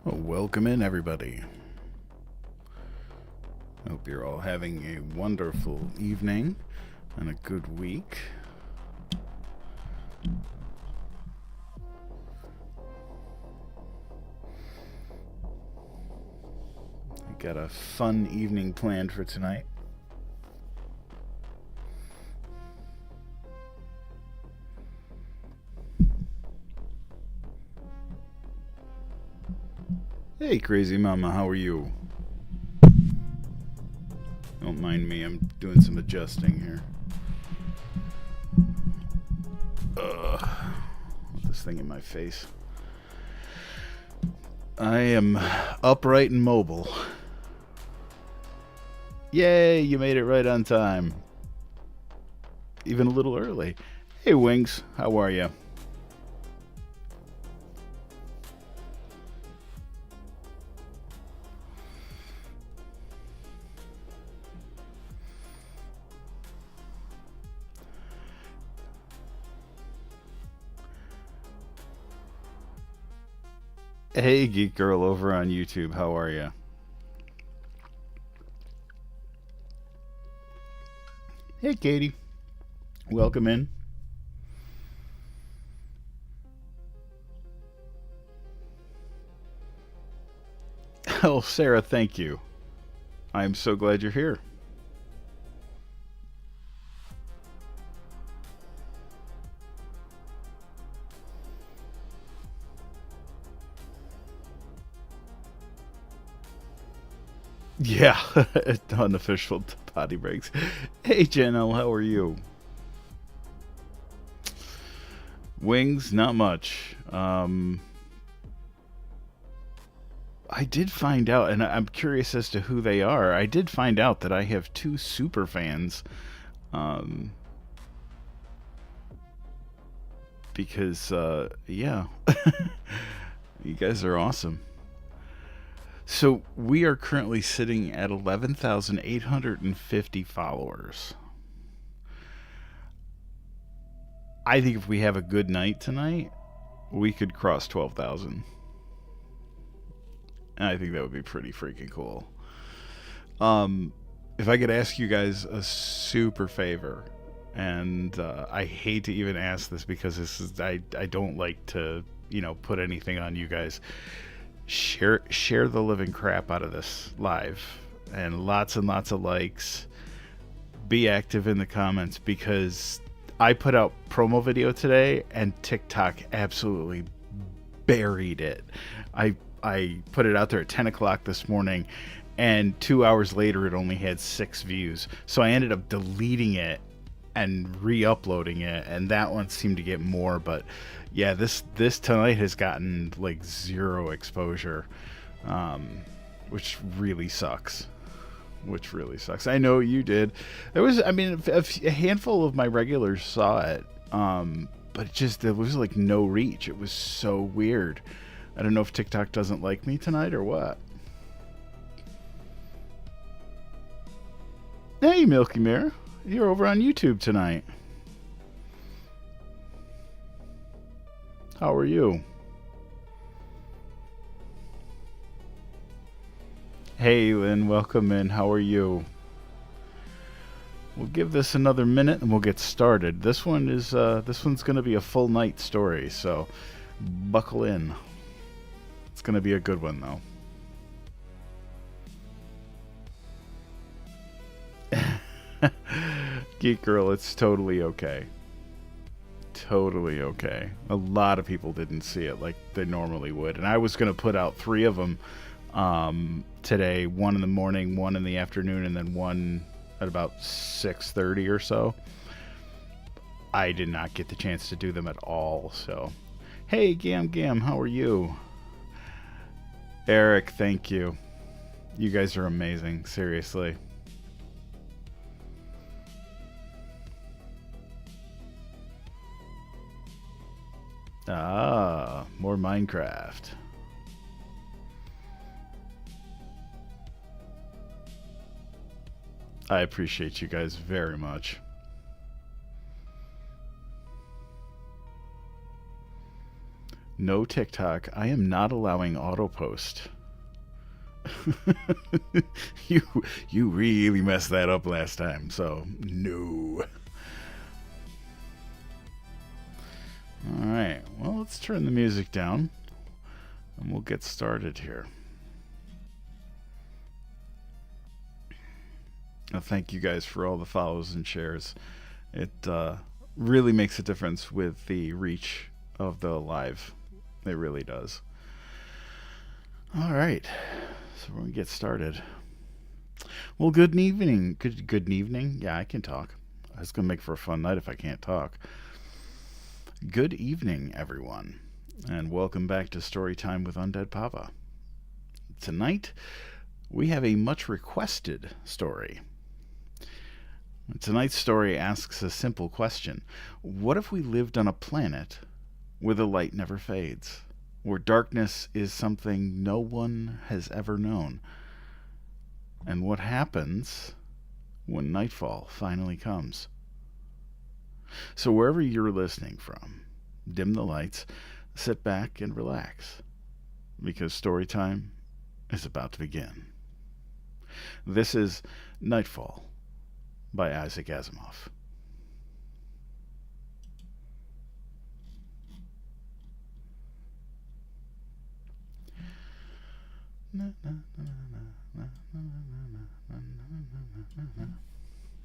Well, welcome in, everybody. Hope you're all having a wonderful evening and a good week. I got a fun evening planned for tonight. Hey, Crazy Mama, how are you? Don't mind me, I'm doing some adjusting here. With this thing in my face. I am upright and mobile. Yay, you made it right on time. Even a little early. Hey, Wings, how are you? Hey, Geek Girl over on YouTube, how are you? Hey, Katie. Welcome in. Oh, Sarah, thank you. I'm so glad you're here. Yeah, unofficial potty breaks. Hey, Janelle, how are you? Wings, not much. I did find out, and I'm curious as to who they are. I did find out that I have two super fans. Um, because, yeah. You guys are awesome. So we are currently sitting at 11,850 followers. I think if we have a good night tonight, we could cross 12,000. And I think that would be pretty freaking cool. If I could ask you guys a super favor, and I hate to even ask this because this is I don't like to put anything on you guys. Share the living crap out of this live, and lots of likes. Be active in the comments because I put out promo video today and TikTok absolutely buried it. I put it out there at 10 o'clock this morning, and 2 hours later it only had 6 views. So I ended up deleting it and re-uploading it, and that one seemed to get more. But yeah, this tonight has gotten like 0 exposure, which really sucks. I know you did. There was, I mean, a handful of my regulars saw it, but there was like no reach. It was so weird. I don't know if TikTok doesn't like me tonight or what. Hey, Milky Mirror. You're over on YouTube tonight. How are you? Hey, Lynn. Welcome in. How are you? We'll give this another minute and we'll get started. This one's going to be a full night story, so buckle in. It's going to be a good one, though. Geek Girl, it's totally okay. Totally okay. A lot of people didn't see it like they normally would, and I was going to put out 3 of them today, 1 in the morning, 1 in the afternoon, and then 1 at about 6:30 or so. I did not get the chance to do them at all, so. Hey, Gam, how are you? Eric, thank you. You guys are amazing, seriously. Ah, more Minecraft. I appreciate you guys very much. No TikTok. I am not allowing auto post. you you really messed that up last time, so no. Alright, well, let's turn the music down and we'll get started here. Thank you guys for all the follows and shares. It really makes a difference with the reach of the live. It really does. Alright, so we're going to get started. Well, good evening. Good evening. Yeah, I can talk. It's going to make for a fun night if I can't talk. Good evening, everyone, and welcome back to Storytime with UndeadPapa. Tonight, we have a much requested story. Tonight's story asks a simple question. What if we lived on a planet where the light never fades, where darkness is something no one has ever known? And what happens when nightfall finally comes? So wherever you're listening from, dim the lights, sit back and relax, because story time is about to begin. This is Nightfall by Asimov.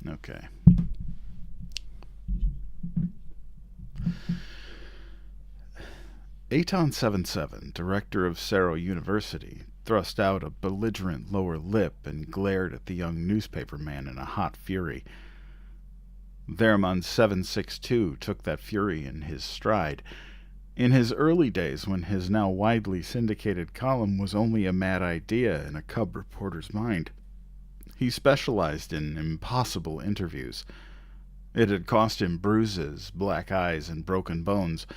Okay. Aton 77, director of Sero University, thrust out a belligerent lower lip and glared at the young newspaperman in a hot fury. Theremin 762 took that fury in his stride. In his early days, when his now widely syndicated column was only a mad idea in a cub reporter's mind, he specialized in impossible interviews. It had cost him bruises, black eyes, and broken bones,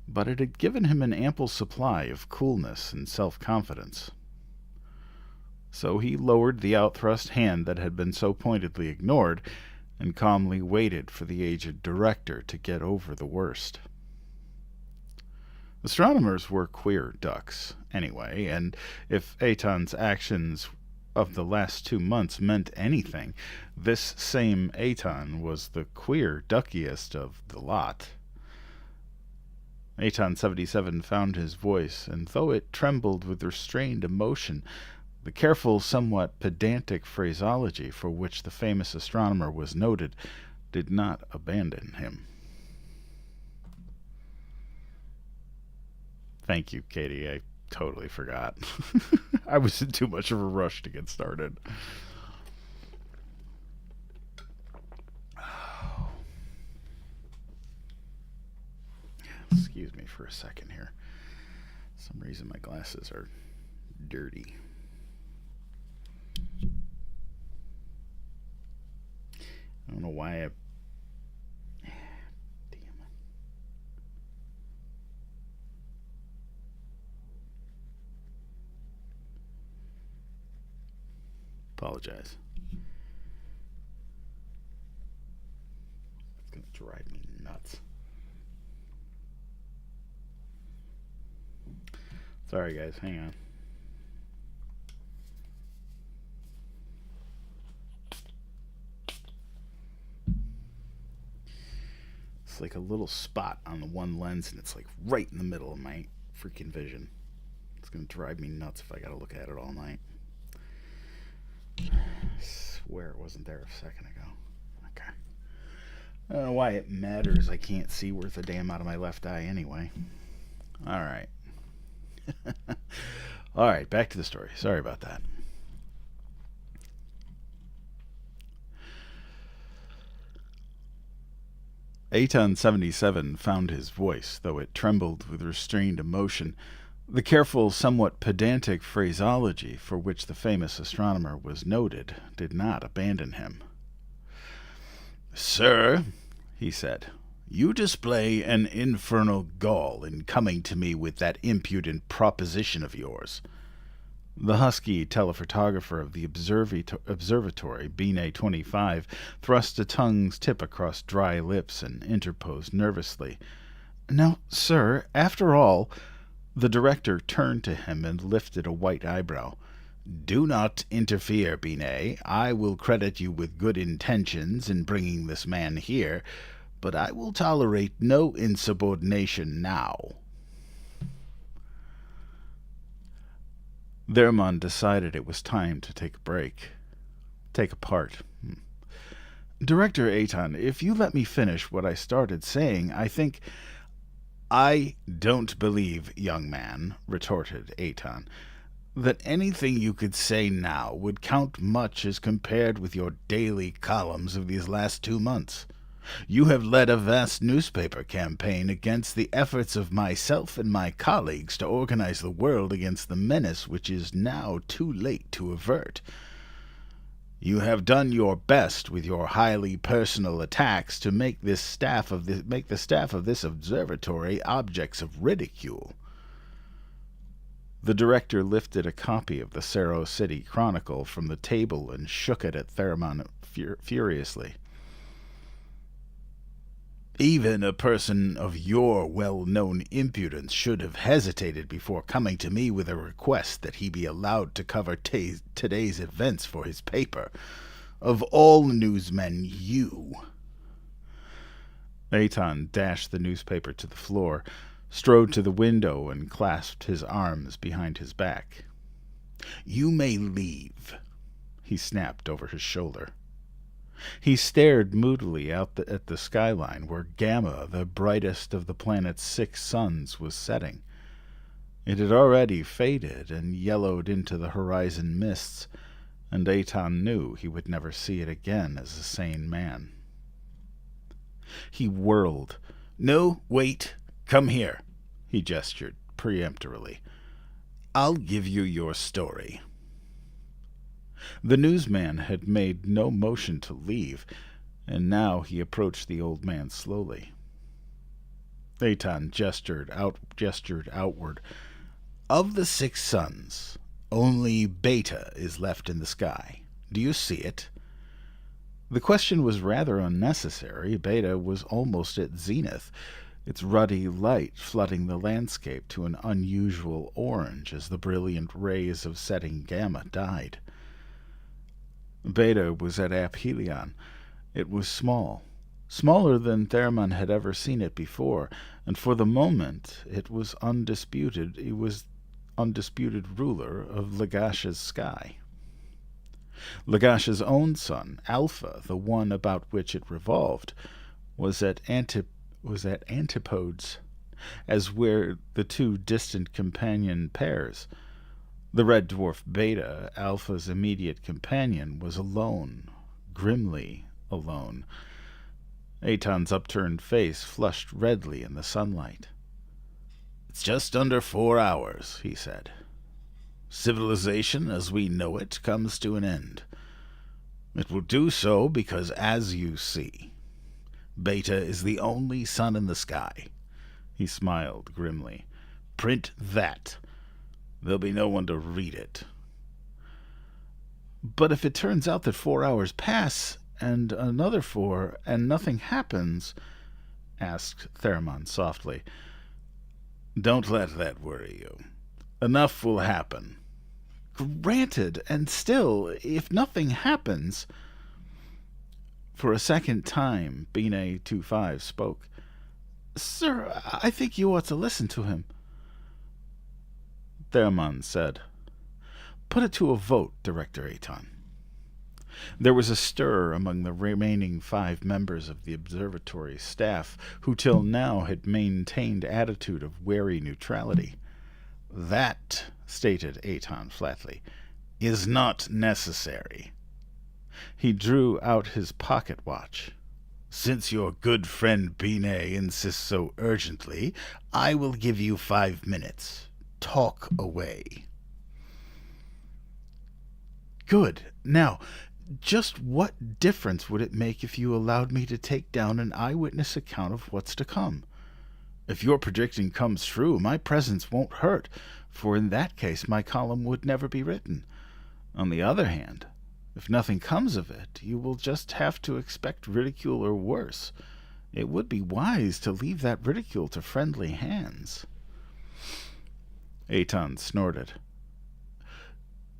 but it had given him an ample supply of coolness and self-confidence. So he lowered the outthrust hand that had been so pointedly ignored and calmly waited for the aged director to get over the worst. Astronomers were queer ducks, anyway, and if Aton's actions of the last 2 months meant anything, this same Aton was the queer duckiest of the lot. Aton 77 found his voice, and though it trembled with restrained emotion, the careful, somewhat pedantic phraseology for which the famous astronomer was noted did not abandon him. Thank you, Katie. I totally forgot. I was in too much of a rush to get started. Excuse me for a second here. For some reason my glasses are dirty. I don't know why damn it. Apologize. It's gonna drive me nuts. Sorry guys, hang on. It's like a little spot on the one lens, and it's like right in the middle of my freaking vision. It's gonna drive me nuts if I gotta look at it all night. I swear it wasn't there a second ago. Okay. I don't know why it matters. I can't see worth a damn out of my left eye anyway. Alright. Alright, back to the story. Sorry about that. Aton 77 found his voice, though it trembled with restrained emotion. The careful, somewhat pedantic phraseology for which the famous astronomer was noted did not abandon him. "Sir," he said, "you display an infernal gall in coming to me with that impudent proposition of yours." The husky telephotographer of the observatory, Bine 25, thrust a tongue's tip across dry lips and interposed nervously. "Now, sir, after all, The director turned to him and lifted a white eyebrow. "Do not interfere, Binet. I will credit you with good intentions in bringing this man here, but I will tolerate no insubordination now." Thermon decided it was time to take a break. Take a part. "Director Aton, if you let me finish what I started saying, I think—" "I don't believe, young man," retorted Aton, "that anything you could say now would count much as compared with your daily columns of these last 2 months. You have led a vast newspaper campaign against the efforts of myself and my colleagues to organize the world against the menace which is now too late to avert. You have done your best with your highly personal attacks to make the staff of this observatory objects of ridicule." The director lifted a copy of the Sero City Chronicle from the table and shook it at Thermon furiously. "Even a person of your well-known impudence should have hesitated before coming to me with a request that he be allowed to cover today's events for his paper. Of all newsmen, you—" Aton dashed the newspaper to the floor, strode to the window, and clasped his arms behind his back. "You may leave," he snapped over his shoulder. He stared moodily out at the skyline where Gamma, the brightest of the planet's 6 suns, was setting. It had already faded and yellowed into the horizon mists, and Aton knew he would never see it again as a sane man. He whirled. "No, wait. Come here," he gestured peremptorily. "I'll give you your story." The newsman had made no motion to leave, and now he approached the old man slowly. Aton gestured outward. "Of the 6 suns, only Beta is left in the sky. Do you see it?" The question was rather unnecessary. Beta was almost at zenith, its ruddy light flooding the landscape to an unusual orange as the brilliant rays of setting Gamma died. Beta was at aphelion. It was small, smaller than Thermon had ever seen it before, and for the moment it was undisputed ruler of Lagacia's sky. Lagacia's own sun, Alpha, the one about which it revolved, was at antipodes, as were the 2 distant companion pairs. The red dwarf Beta, Alpha's immediate companion, was alone, grimly alone. Aton's upturned face flushed redly in the sunlight. "It's just under 4 hours," he said. "Civilization as we know it comes to an end. It will do so because, as you see, Beta is the only sun in the sky." He smiled grimly. "Print that. There'll be no one to read it." "But if it turns out that 4 hours pass, and another 4, and nothing happens?" asked Thermon softly. "Don't let that worry you. Enough will happen." "Granted, and still, if nothing happens—" For a second time, Binet 25 spoke. "Sir, I think you ought to listen to him." Thermon said, "Put it to a vote, Director Aton." There was a stir among the remaining 5 members of the observatory staff, who till now had maintained attitude of wary neutrality. "That," stated Aton flatly, "is not necessary." He drew out his pocket watch. "Since your good friend Binet insists so urgently, I will give you 5 minutes. Talk away." "Good. Now, just what difference would it make if you allowed me to take down an eyewitness account of what's to come? If your prediction comes true, my presence won't hurt, for in that case my column would never be written. On the other hand, if nothing comes of it, you will just have to expect ridicule or worse. It would be wise to leave that ridicule to friendly hands." Aton snorted.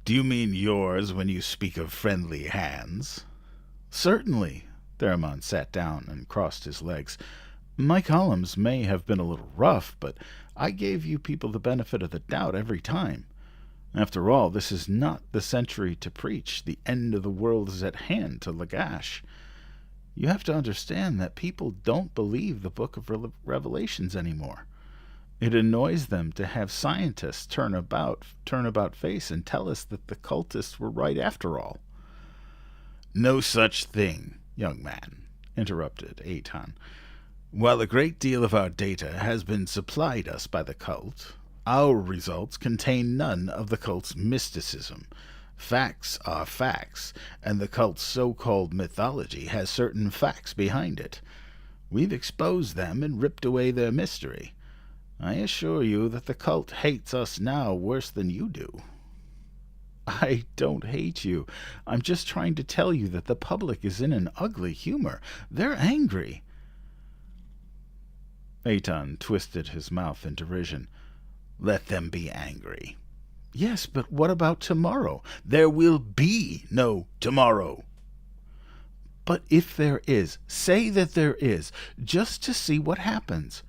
Do you mean yours when you speak of friendly hands? Certainly. Theramon sat down and crossed his legs. My columns may have been a little rough, but I gave you people the benefit of the doubt every time. After all, this is not the century to preach the end of the world is at hand to Lagash. You have to understand that people don't believe the Book of Revelations anymore. It annoys them to have scientists turn about face and tell us that the cultists were right after all. No such thing, young man, interrupted Aton. While a great deal of our data has been supplied us by the cult, our results contain none of the cult's mysticism. Facts are facts, and the cult's so-called mythology has certain facts behind it. We've exposed them and ripped away their mystery. I assure you that the cult hates us now worse than you do. I don't hate you. I'm just trying to tell you that the public is in an ugly humor. They're angry. Aton twisted his mouth in derision. Let them be angry. Yes, but what about tomorrow? There will be no tomorrow. But if there is, say that there is, just to see what happens.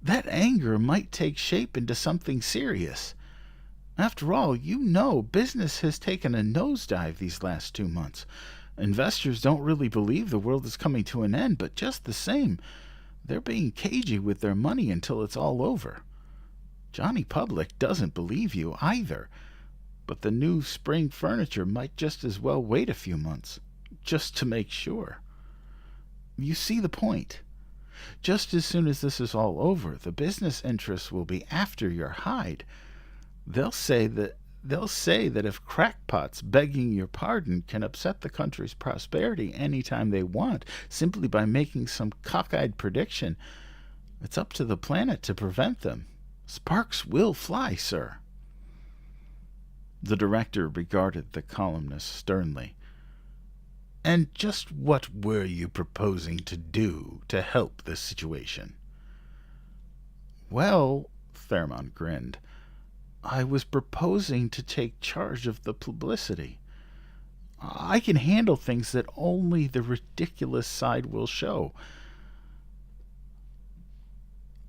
That anger might take shape into something serious. After all, you know business has taken a nosedive these last 2 months. Investors don't really believe the world is coming to an end, but just the same, they're being cagey with their money until it's all over. Johnny Public doesn't believe you either, but the new spring furniture might just as well wait a few months, just to make sure. You see the point. Just as soon as this is all over, the business interests will be after your hide. They'll say that if crackpots begging your pardon can upset the country's prosperity any time they want, simply by making some cockeyed prediction, it's up to the planet to prevent them. Sparks will fly, sir. The director regarded the columnist sternly. And just what were you proposing to do to help this situation? Well, Theramon grinned, I was proposing to take charge of the publicity. I can handle things that only the ridiculous side will show.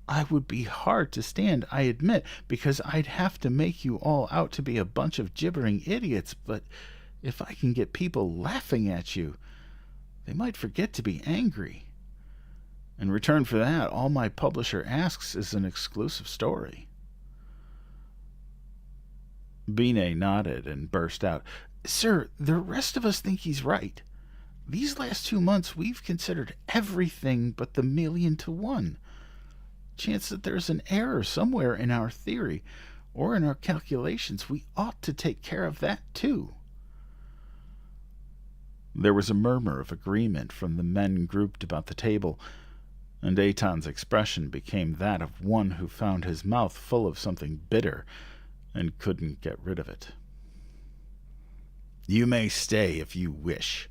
I would be hard to stand, I admit, because I'd have to make you all out to be a bunch of gibbering idiots, but if I can get people laughing at you, they might forget to be angry. In return for that, all my publisher asks is an exclusive story. Binet nodded and burst out, Sir, the rest of us think he's right. These last 2 months we've considered everything but the 1,000,000 to 1. Chance that there's an error somewhere in our theory or in our calculations. We ought to take care of that too. There was a murmur of agreement from the men grouped about the table, and Aton's expression became that of one who found his mouth full of something bitter and couldn't get rid of it. You may stay if you wish.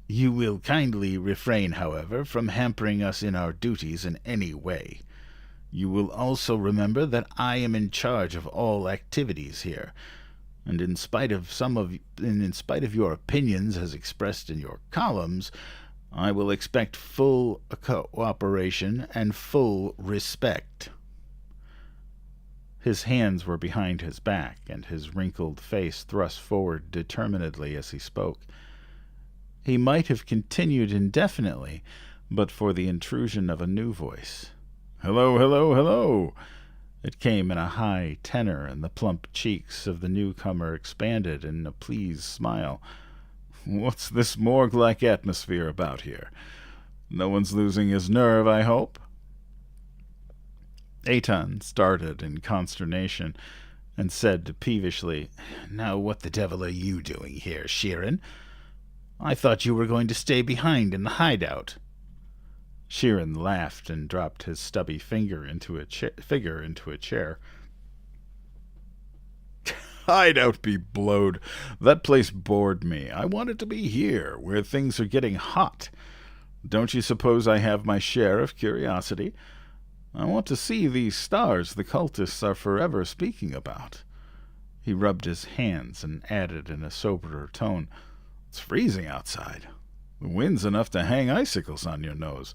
You will kindly refrain, however, from hampering us in our duties in any way. You will also remember that I am in charge of all activities here, and in spite of your opinions as expressed in your columns, I will expect full cooperation and full respect. His hands were behind his back, and his wrinkled face thrust forward determinedly as he spoke. He might have continued indefinitely, but for the intrusion of a new voice. Hello, hello, hello! It came in a high tenor, and the plump cheeks of the newcomer expanded in a pleased smile. What's this morgue-like atmosphere about here? No one's losing his nerve, I hope? Aton started in consternation and said peevishly, Now what the devil are you doing here, Sheeran? I thought you were going to stay behind in the hideout. Sheeran laughed and dropped his stubby figure into a chair. Hideout be blowed. That place bored me. I wanted to be here, where things are getting hot. Don't you suppose I have my share of curiosity? I want to see these stars the cultists are forever speaking about." He rubbed his hands and added in a soberer tone, "It's freezing outside. The wind's enough to hang icicles on your nose.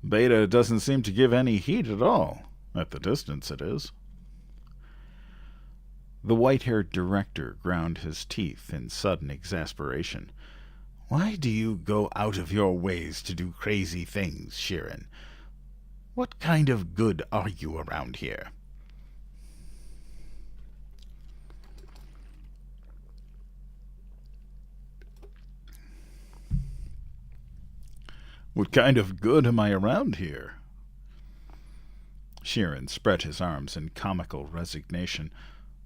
Beta doesn't seem to give any heat at all. At the distance it is." The white-haired director ground his teeth in sudden exasperation. "Why do you go out of your ways to do crazy things, Sheeran? What kind of good are you around here?" "What kind of good am I around here?" Sheeran spread his arms in comical resignation.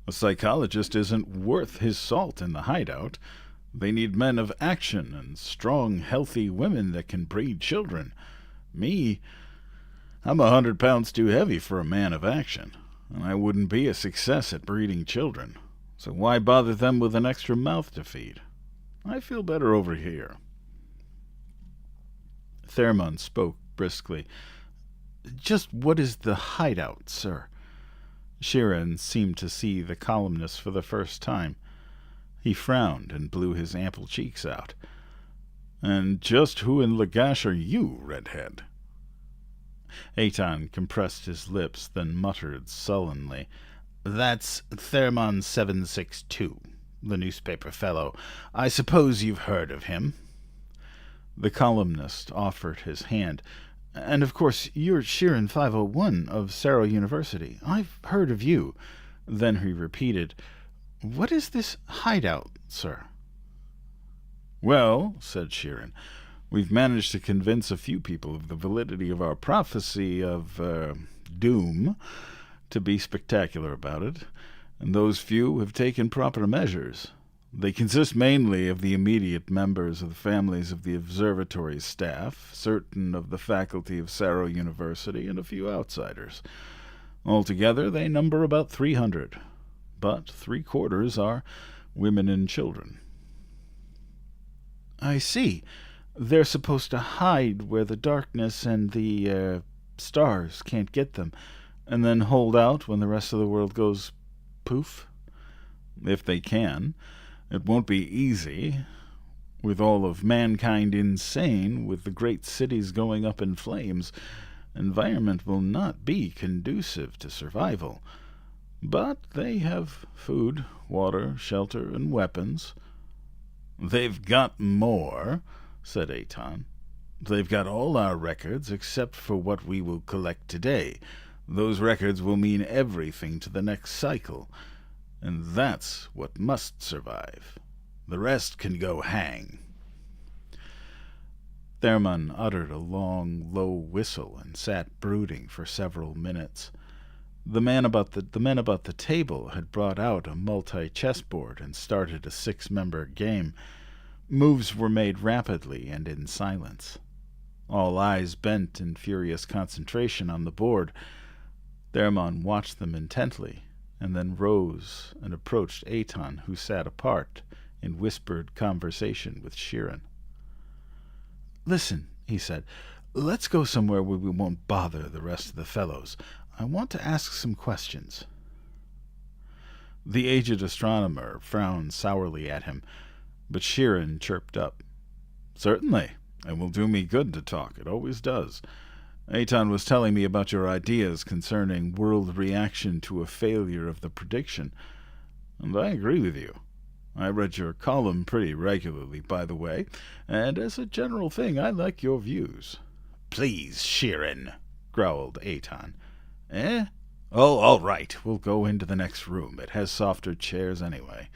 "A psychologist isn't worth his salt in the hideout. They need men of action and strong, healthy women that can breed children. Me, I'm 100 pounds too heavy for a man of action, and I wouldn't be a success at breeding children. So why bother them with an extra mouth to feed? I feel better over here." Thermon spoke briskly. "Just what is the hideout, sir?" Sheeran seemed to see the columnist for the first time. He frowned and blew his ample cheeks out. "And just who in Lagash are you, redhead?" Aton compressed his lips, then muttered sullenly, "That's Thermon 762, the newspaper fellow. I suppose you've heard of him." The columnist offered his hand. "And of course you're Sheeran 501 of Sarah University. I've heard of you." Then he repeated, "What is this hideout, sir?" "Well," said Sheeran, "we've managed to convince a few people of the validity of our prophecy of, doom, to be spectacular about it, and those few have taken proper measures. They consist mainly of the immediate members of the families of the observatory staff, certain of the faculty of Sarah University, and a few outsiders. Altogether, they number about 300, but 3/4 are women and children." "I see. They're supposed to hide where the darkness and the stars can't get them, and then hold out when the rest of the world goes poof?" "If they can. It won't be easy. With all of mankind insane, with the great cities going up in flames, environment will not be conducive to survival. But they have food, water, shelter, and weapons." "They've got more," said Aton. "They've got all our records except for what we will collect today. Those records will mean everything to the next cycle. And that's what must survive. The rest can go hang." Thermon uttered a long, low whistle and sat brooding for several minutes. The men about the table had brought out a multi-chessboard and started a 6-member game. Moves were made rapidly and in silence. All eyes bent in furious concentration on the board. Thermon watched them intently, and then rose and approached Aton, who sat apart, in whispered conversation with Sheeran. "Listen," he said, "let's go somewhere where we won't bother the rest of the fellows. I want to ask some questions." The aged astronomer frowned sourly at him, but Sheeran chirped up. "Certainly. It will do me good to talk. It always does. Aton was telling me about your ideas concerning world reaction to a failure of the prediction, and I agree with you. I read your column pretty regularly, by the way, and as a general thing I like your views." "Please, Sheeran," growled Aton. "Eh? Oh, all right. We'll go into the next room. It has softer chairs anyway."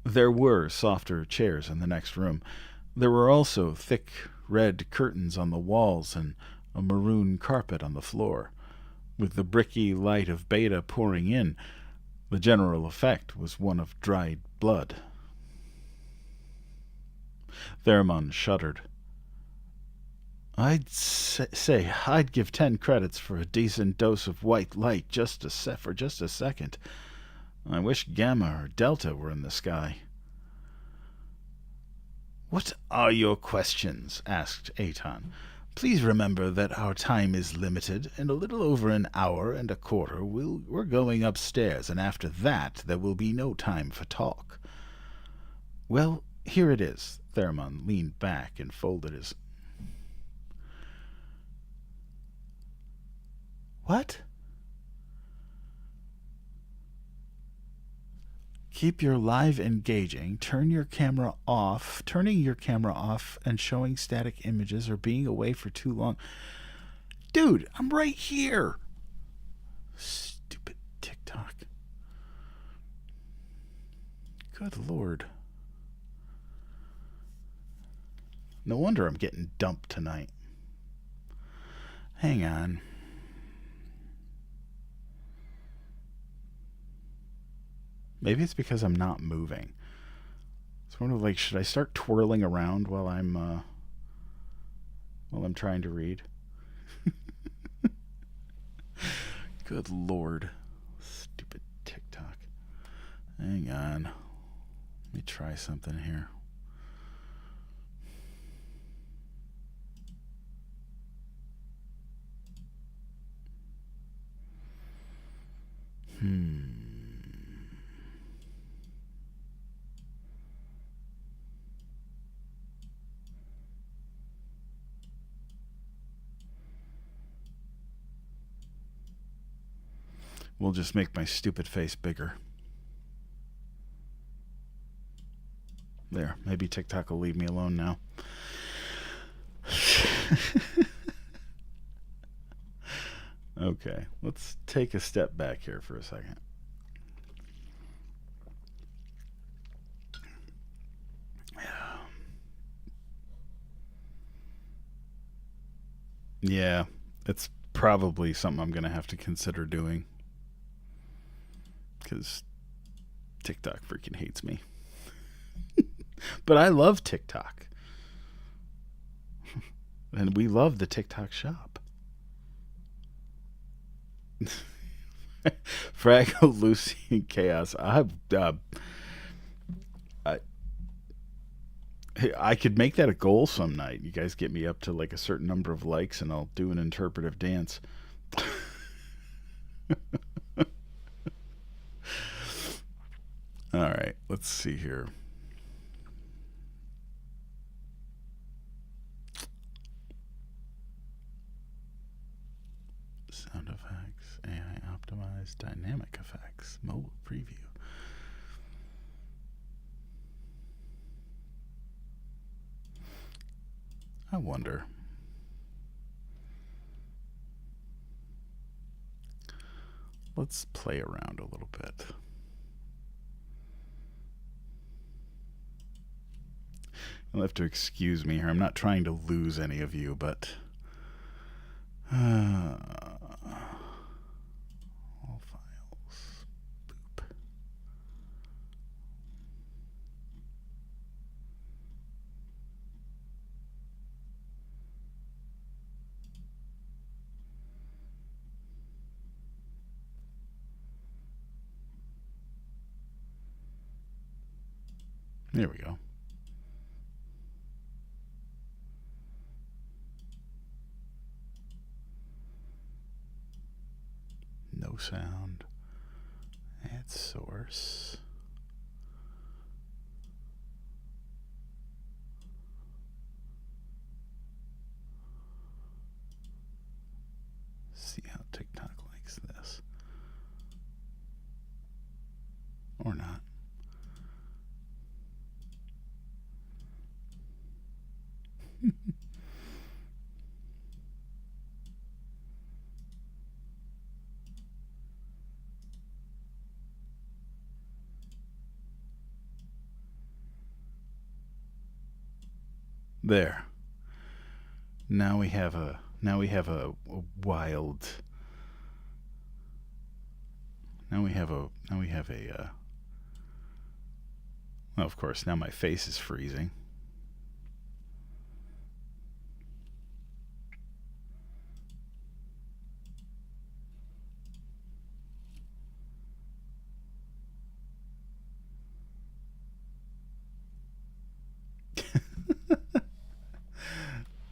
There were softer chairs in the next room. There were also thick red curtains on the walls and a maroon carpet on the floor. With the bricky light of Beta pouring in, the general effect was one of dried blood. Thermon shuddered. I'd give 10 credits for a decent dose of white light for just a second. I wish Gamma or Delta were in the sky." "What are your questions?" asked Aton. Please remember that our time is limited. In a little over an hour and a quarter, we're going upstairs, and after that, there will be no time for talk. Well, here it is. Theramon leaned back and folded his... What? Keep your live engaging. Turning your camera off and showing static images or being away for too long. Dude, I'm right here. Stupid TikTok. Good Lord. No wonder I'm getting dumped tonight. Hang on. Maybe it's because I'm not moving. Sort of like, should I start twirling around while I'm trying to read? Good Lord. Stupid TikTok. Hang on. Let me try something here. We'll just make my stupid face bigger. There, maybe TikTok will leave me alone now. Okay, let's take a step back here for a second. Yeah, it's probably something I'm going to have to consider doing. Because TikTok freaking hates me. But I love TikTok. And we love the TikTok shop. Fraggle, Lucy, and Chaos. I could make that a goal some night. You guys get me up to like a certain number of likes and I'll do an interpretive dance. All right, let's see here. Sound effects, AI optimized, dynamic effects, mobile preview. I wonder. Let's play around a little bit. You'll have to excuse me here. I'm not trying to lose any of you, but... all files. Boop. There we go. No sound. Add source. See how TikTok likes this. Or not. There. Now we have a wild. Well, of course, now my face is freezing.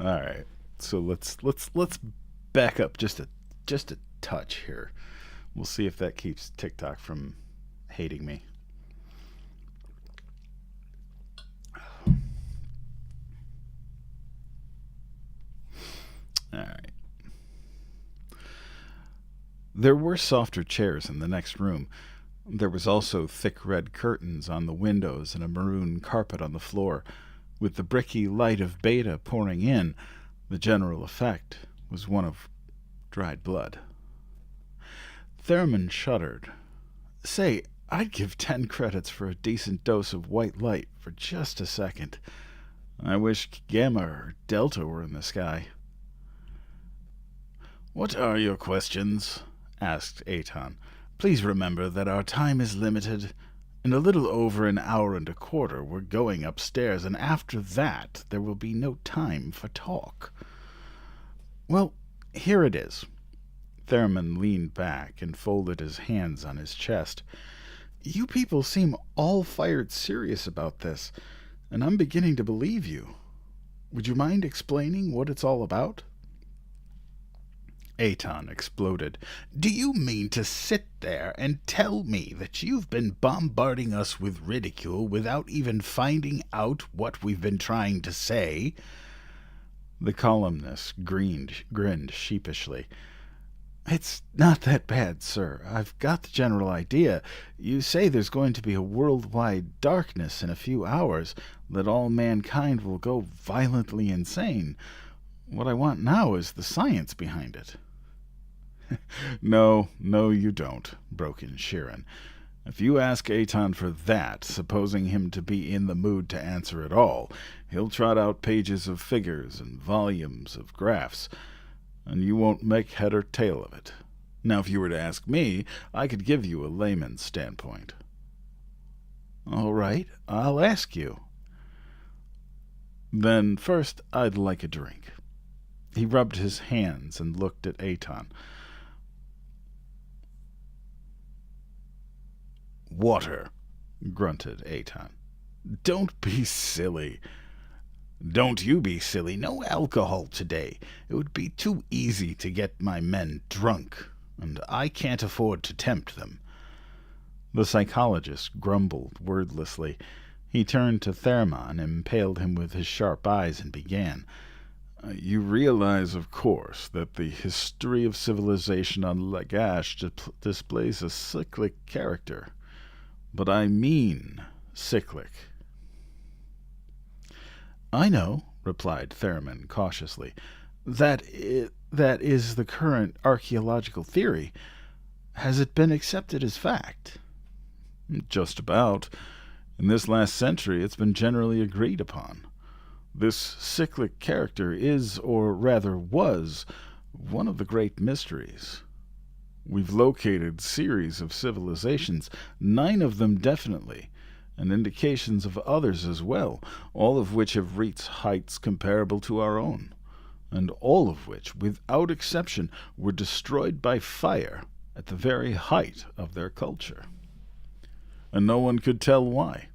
All right. So let's back up just a touch here. We'll see if that keeps TikTok from hating me. All right. There were softer chairs in the next room. There was also thick red curtains on the windows and a maroon carpet on the floor. With the bricky light of Beta pouring in, the general effect was one of dried blood. Thurman shuddered. Say, I'd give 10 credits for a decent dose of white light for just a second. I wish Gamma or Delta were in the sky. What are your questions? Asked Aton. Please remember that our time is limited. In a little over an hour and a quarter, we're going upstairs, and after that, there will be no time for talk. Well, here it is. Thurman leaned back and folded his hands on his chest. You people seem all fired serious about this, and I'm beginning to believe you. Would you mind explaining what it's all about? Aton exploded. Do you mean to sit there and tell me that you've been bombarding us with ridicule without even finding out what we've been trying to say? The columnist grinned sheepishly. It's not that bad, sir. I've got the general idea. You say there's going to be a worldwide darkness in a few hours, that all mankind will go violently insane. What I want now is the science behind it. No, you don't, broke in Sheeran. If you ask Aton for that, supposing him to be in the mood to answer at all, he'll trot out pages of figures and volumes of graphs, and you won't make head or tail of it. Now, if you were to ask me, I could give you a layman's standpoint. All right, I'll ask you. Then first, I'd like a drink. He rubbed his hands and looked at Aton. Water, grunted Aton. Don't be silly. Don't you be silly. No alcohol today. It would be too easy to get my men drunk, and I can't afford to tempt them. The psychologist grumbled wordlessly. He turned to Thermon, impaled him with his sharp eyes, and began. You realize, of course, that the history of civilization on Lagash displays a cyclic character. But I mean cyclic. I know, replied Thermon cautiously. That is the current archaeological theory. Has it been accepted as fact? Just about. In this last century, it's been generally agreed upon. This cyclic character is, or rather was, one of the great mysteries. We've located series of civilizations, 9 of them definitely, and indications of others as well, all of which have reached heights comparable to our own, and all of which, without exception, were destroyed by fire at the very height of their culture. And no one could tell why.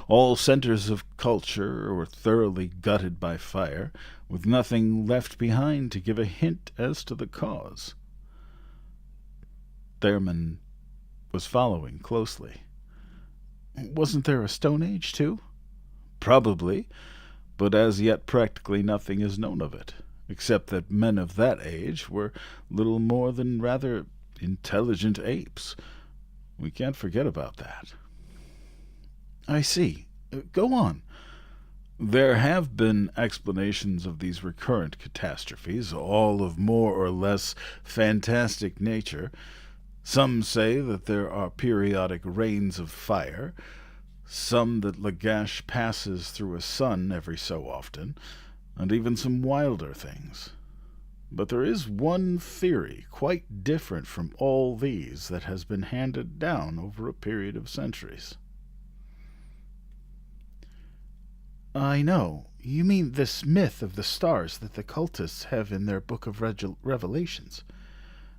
All centers of culture were thoroughly gutted by fire, with nothing left behind to give a hint as to the cause. Thermon was following closely. Wasn't there a Stone Age, too? Probably, but as yet practically nothing is known of it, except that men of that age were little more than rather intelligent apes. We can't forget about that. I see. Go on. There have been explanations of these recurrent catastrophes, all of more or less fantastic nature. Some say that there are periodic rains of fire, some that Lagash passes through a sun every so often, and even some wilder things. But there is one theory quite different from all these that has been handed down over a period of centuries. I know. You mean this myth of the stars that the cultists have in their Book of Revelations?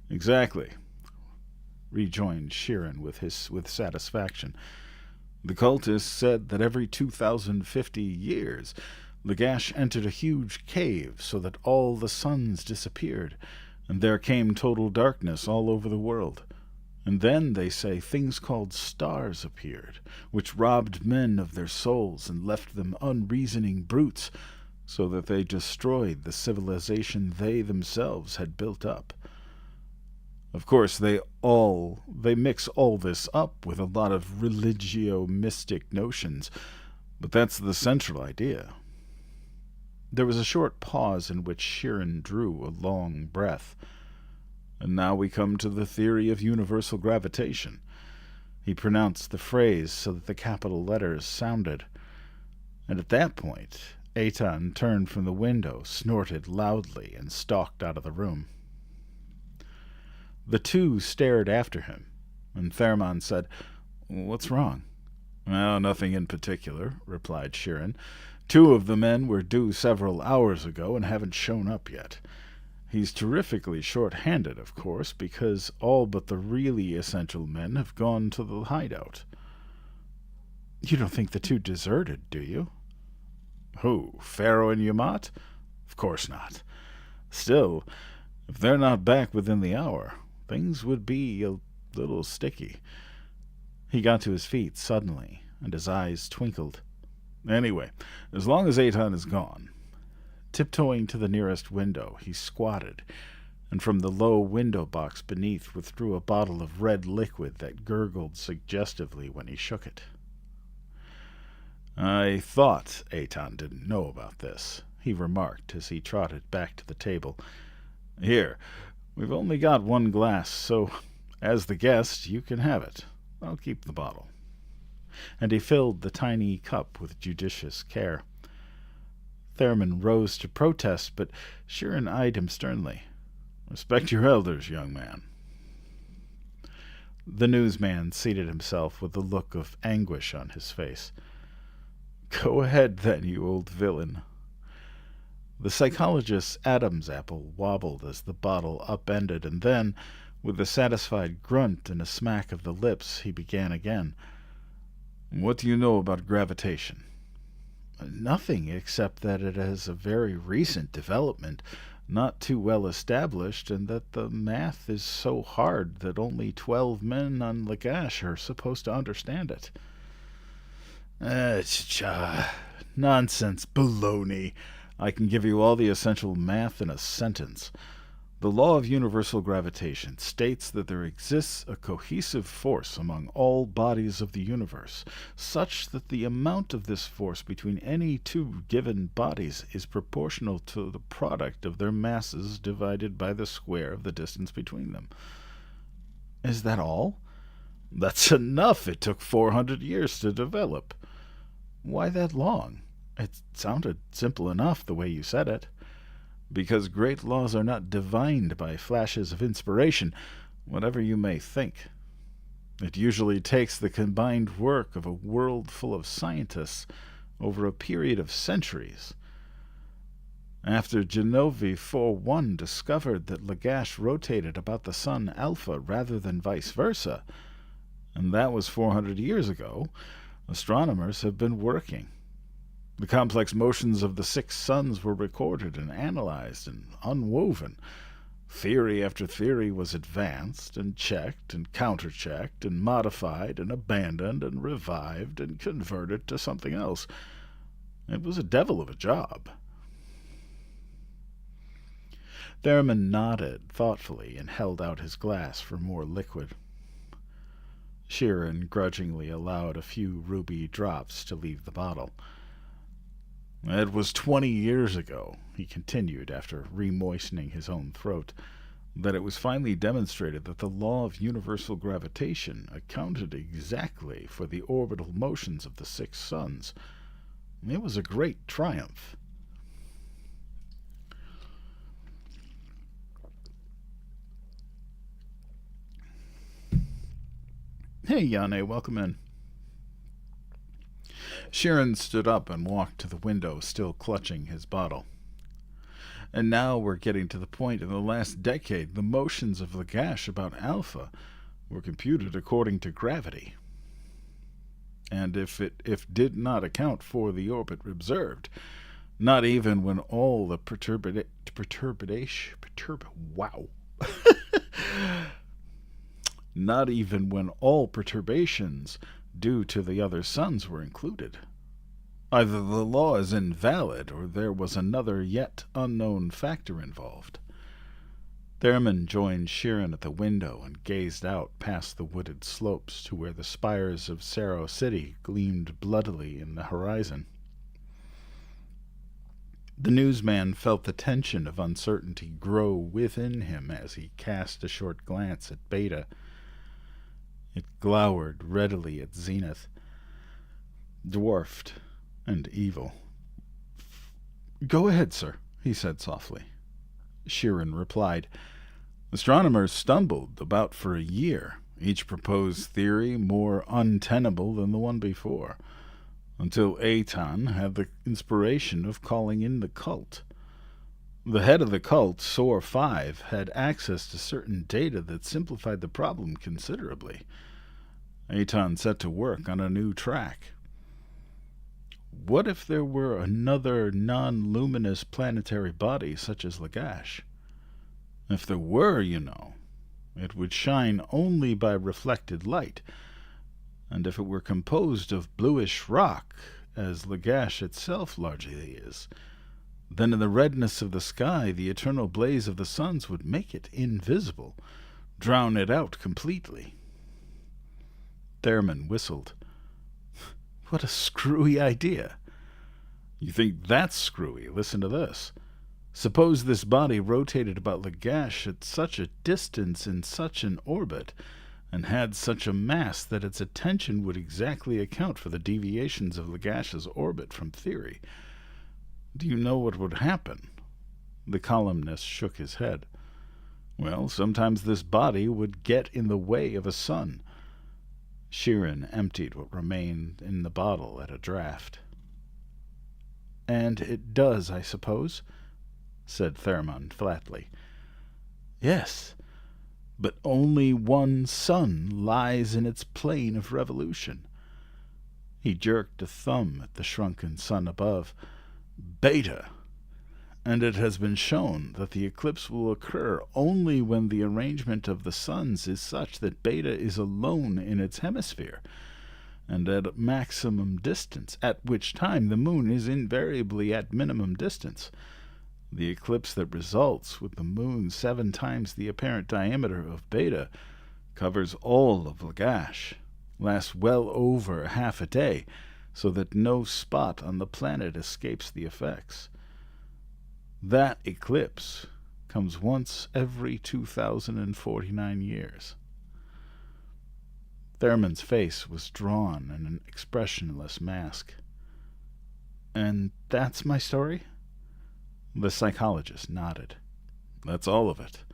Exactly, rejoined Sheeran with satisfaction. The cultists said that every 2,050 years Lagash entered a huge cave so that all the suns disappeared, and there came total darkness all over the world. And then, they say, things called stars appeared, which robbed men of their souls and left them unreasoning brutes, so that they destroyed the civilization they themselves had built up. Of course, they mix all this up with a lot of religio-mystic notions, but that's the central idea. There was a short pause in which Sheeran drew a long breath. And now we come to the theory of universal gravitation. He pronounced the phrase so that the capital letters sounded. And at that point, Eitan turned from the window, snorted loudly, and stalked out of the room. The two stared after him, and Thermon said, "What's wrong?" "Well, nothing in particular," replied Sheeran. "Two of the men were due several hours ago and haven't shown up yet. He's terrifically short-handed, of course, because all but the really essential men have gone to the hideout." "You don't think the two deserted, do you?" "Who, Pharaoh and Yamat? Of course not. Still, if they're not back within the hour, things would be a little sticky." He got to his feet suddenly, and his eyes twinkled. "Anyway, as long as Eitan is gone." Tiptoeing to the nearest window, he squatted, and from the low window box beneath withdrew a bottle of red liquid that gurgled suggestively when he shook it. "I thought Eitan didn't know about this," he remarked as he trotted back to the table. "Here, we've only got one glass, so as the guest you can have it. I'll keep the bottle." And he filled the tiny cup with judicious care. Thermon rose to protest, but Sheeran eyed him sternly. "Respect your elders, young man." The newsman seated himself with a look of anguish on his face. "Go ahead, then, you old villain." The psychologist's Adam's apple wobbled as the bottle upended, and then, with a satisfied grunt and a smack of the lips, he began again. "What do you know about gravitation?" "Nothing, except that it is a very recent development, not too well established, and that the math is so hard that only 12 men on Lagash are supposed to understand it." Nonsense, baloney. I can give you all the essential math in a sentence. The law of universal gravitation states that there exists a cohesive force among all bodies of the universe, such that the amount of this force between any two given bodies is proportional to the product of their masses divided by the square of the distance between them. Is that all? That's enough. It took 400 years to develop. Why that long? It sounded simple enough the way you said it. Because great laws are not divined by flashes of inspiration, whatever you may think. It usually takes the combined work of a world full of scientists over a period of centuries. After Genovi 4-1 discovered that Lagash rotated about the sun Alpha rather than vice versa, and that was 400 years ago, astronomers have been working. The complex motions of the 6 suns were recorded and analyzed and unwoven. Theory after theory was advanced and checked and counterchecked and modified and abandoned and revived and converted to something else. It was a devil of a job. Thermon nodded thoughtfully and held out his glass for more liquid. Sheeran grudgingly allowed a few ruby drops to leave the bottle. "It was 20 years ago," he continued after remoistening his own throat, "that it was finally demonstrated that the law of universal gravitation accounted exactly for the orbital motions of the 6 suns. It was a great triumph." "Hey, Yane, welcome in." Sheeran stood up and walked to the window, still clutching his bottle. "And now we're getting to the point in the last decade the motions of Lagash about Alpha were computed according to gravity. And if did not account for the orbit observed, Not even when all the wow. Not even when all perturbations due to the other suns were included. Either the law is invalid or there was another yet unknown factor involved. Thurman joined Sheeran at the window and gazed out past the wooded slopes to where the spires of Cerro City gleamed bloodily in the horizon. The newsman felt the tension of uncertainty grow within him as he cast a short glance at Beta. It glowered readily at Zenith, dwarfed and evil. "Go ahead, sir," he said softly. Sheeran replied, "Astronomers stumbled about for a year, each proposed theory more untenable than the one before, until Aton had the inspiration of calling in the cult. The head of the cult, Sor 5, had access to certain data that simplified the problem considerably. Aton set to work on a new track. What if there were another non-luminous planetary body such as Lagash? If there were, it would shine only by reflected light, and if it were composed of bluish rock, as Lagash itself largely is, then in the redness of the sky the eternal blaze of the suns would make it invisible, drown it out completely." Thurman whistled. "What a screwy idea." "You think that's screwy? Listen to this. Suppose this body rotated about Lagash at such a distance in such an orbit, and had such a mass that its attention would exactly account for the deviations of Lagash's orbit from theory. Do you know what would happen?" The columnist shook his head. "Well, sometimes this body would get in the way of a sun." Sheeran emptied what remained in the bottle at a draught. "And it does, I suppose?" said Thurman flatly. "Yes, but only one sun lies in its plane of revolution." He jerked a thumb at the shrunken sun above. "Beta. And it has been shown that the eclipse will occur only when the arrangement of the suns is such that Beta is alone in its hemisphere, and at maximum distance, at which time the moon is invariably at minimum distance. The eclipse that results, with the moon 7 times the apparent diameter of Beta, covers all of Lagash, lasts well over half a day, so that no spot on the planet escapes the effects. That eclipse comes once every 2,049 years. Thurman's face was drawn in an expressionless mask. "And that's my story?" The psychologist nodded. "That's all of it.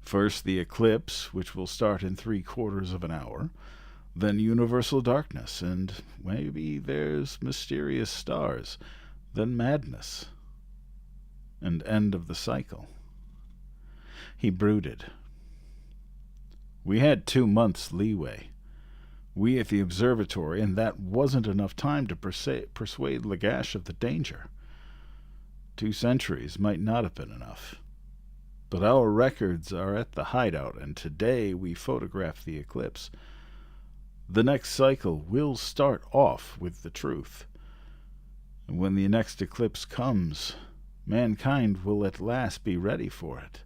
First the eclipse, which will start in 3/4 of an hour, then universal darkness, and maybe there's mysterious stars, then madness, and end of the cycle." He brooded. "We had 2 months leeway. We at the observatory, and that wasn't enough time to persuade Lagash of the danger. 2 centuries might not have been enough. But our records are at the hideout, and today we photograph the eclipse. The next cycle will start off with the truth. And when the next eclipse comes, mankind will at last be ready for it.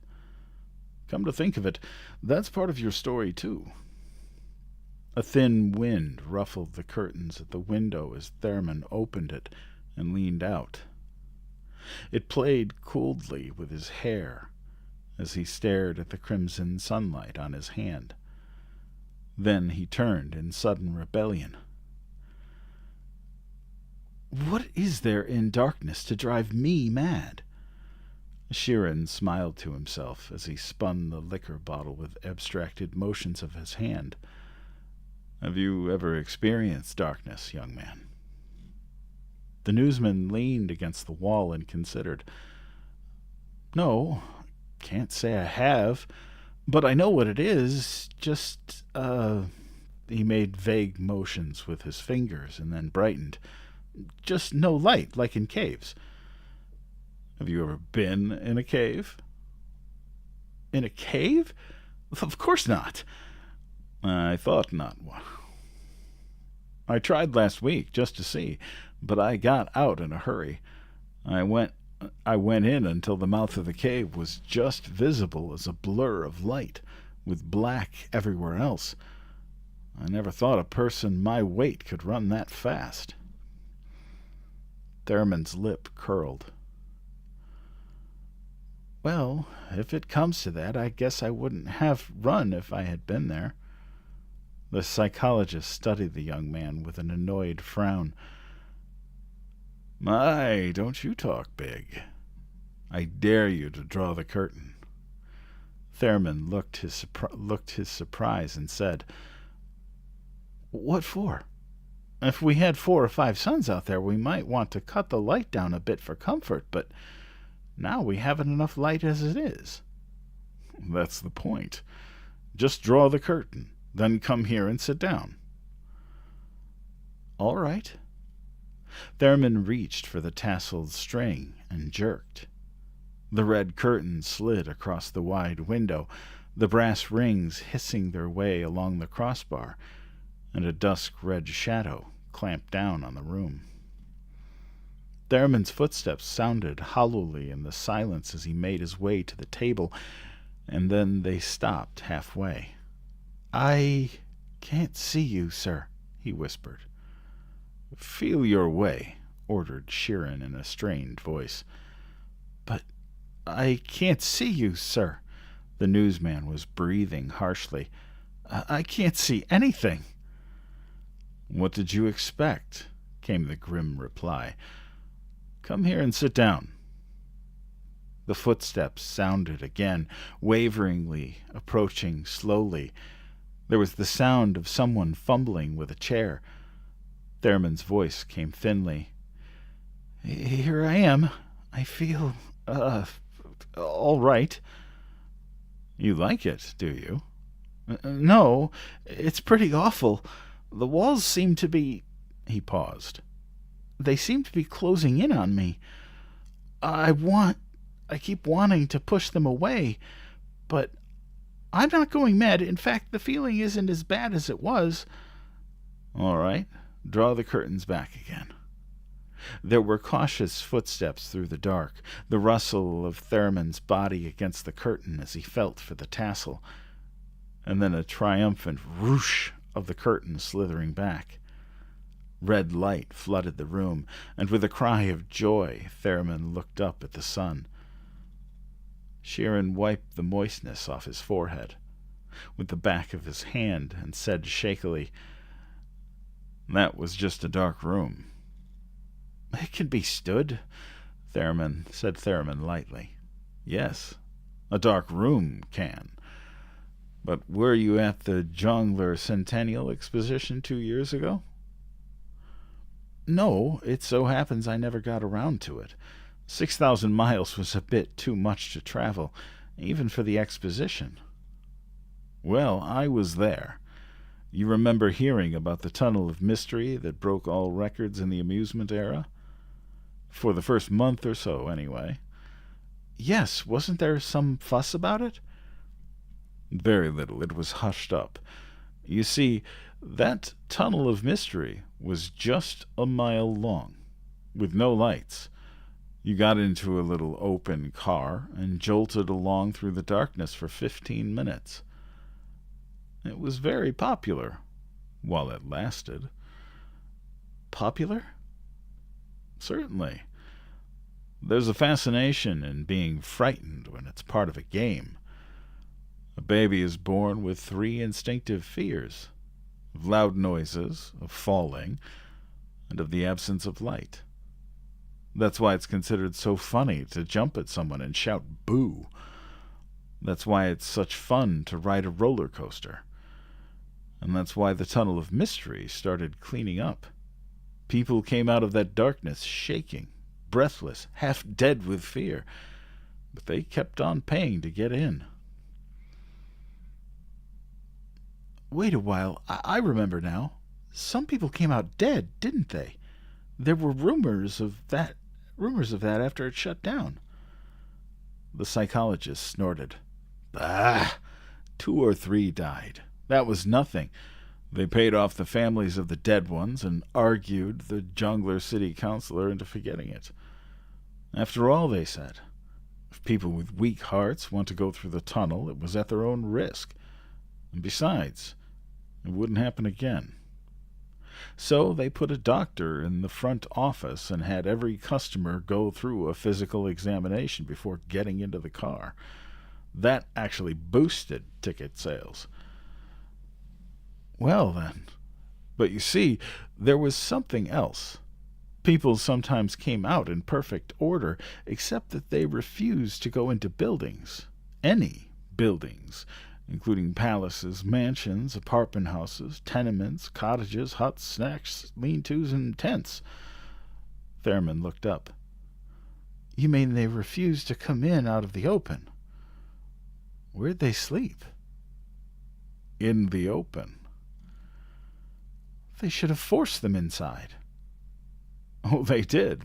Come to think of it, that's part of your story, too." A thin wind ruffled the curtains at the window as Thurman opened it and leaned out. It played coldly with his hair as he stared at the crimson sunlight on his hand. Then he turned in sudden rebellion. "What is there in darkness to drive me mad?" Sheeran smiled to himself as he spun the liquor bottle with abstracted motions of his hand. "Have you ever experienced darkness, young man?" The newsman leaned against the wall and considered. "No, can't say I have, but I know what it is. Just, He made vague motions with his fingers and then brightened. "Just no light, like in caves." Have you ever been in a cave? In a cave? Of course not. I thought not. I tried last week just to see, but I got out in a hurry. I went I went in until the mouth of the cave was just visible as a blur of light, with black everywhere else. I never thought a person my weight could run that fast. Theremin's lip curled. Well, if it comes to that, I guess I wouldn't have run if I had been there. The psychologist studied the young man with an annoyed frown. My, don't you talk big. I dare you to draw the curtain. Theremin looked his surprise and said, What for? If we had 4 or 5 suns out there, we might want to cut the light down a bit for comfort, but now we haven't enough light as it is. That's the point. Just draw the curtain, then come here and sit down. All right. Theremin reached for the tasseled string and jerked. The red curtain slid across the wide window, the brass rings hissing their way along the crossbar, and a dusk-red shadow clamped down on the room. Theremin's footsteps sounded hollowly in the silence as he made his way to the table, and then they stopped halfway. I can't see you, sir, he whispered. Feel your way, ordered Sheeran in a strained voice. But I can't see you, sir. The newsman was breathing harshly. I can't see anything. What did you expect? Came the grim reply. Come here and sit down. The footsteps sounded again, waveringly, approaching slowly. There was the sound of someone fumbling with a chair. Theremin's voice came thinly. Here I am. I feel, all right. You like it, do you? No, it's pretty awful. The walls seem to be... He paused. They seem to be closing in on me. I keep wanting to push them away, but I'm not going mad. In fact, the feeling isn't as bad as it was. All right, draw the curtains back again. There were cautious footsteps through the dark, the rustle of Theremin's body against the curtain as he felt for the tassel, and then a triumphant whoosh of the curtain slithering back. Red light flooded the room, and with a cry of joy, Theremin looked up at the sun. Sheeran wiped the moistness off his forehead with the back of his hand and said shakily, That was just a dark room. It can be stood, said Theremin lightly. Yes, a dark room can. But were you at the Jongler Centennial Exposition 2 years ago? No, it so happens I never got around to it. 6,000 miles was a bit too much to travel, even for the exposition. Well, I was there. You remember hearing about the tunnel of mystery that broke all records in the amusement era? For the first month or so, anyway. Yes, wasn't there some fuss about it? Very little. It was hushed up. You see, that tunnel of mystery was just a mile long, with no lights. You got into a little open car and jolted along through the darkness for 15 minutes. It was very popular, while it lasted. Popular? Certainly. There's a fascination in being frightened when it's part of a game. A baby is born with 3 instinctive fears: of loud noises, of falling, and of the absence of light. That's why it's considered so funny to jump at someone and shout boo. That's why it's such fun to ride a roller coaster. And that's why the tunnel of mystery started cleaning up. People came out of that darkness shaking, breathless, half dead with fear, but they kept on paying to get in. Wait a while, I remember now. Some people came out dead, didn't they? There were rumors of that after it shut down. The psychologist snorted. Bah! 2 or 3 died. That was nothing. They paid off the families of the dead ones and argued the Jungler City Councilor into forgetting it. After all, they said, if people with weak hearts want to go through the tunnel, it was at their own risk. And besides, it wouldn't happen again. So they put a doctor in the front office and had every customer go through a physical examination before getting into the car. That actually boosted ticket sales. Well, then. But you see, there was something else. People sometimes came out in perfect order, except that they refused to go into buildings. Any buildings, including palaces, mansions, apartment houses, tenements, cottages, huts, snacks, lean-tos, and tents. Thurman looked up. You mean they refused to come in out of the open? Where'd they sleep? In the open. They should have forced them inside. Oh, they did.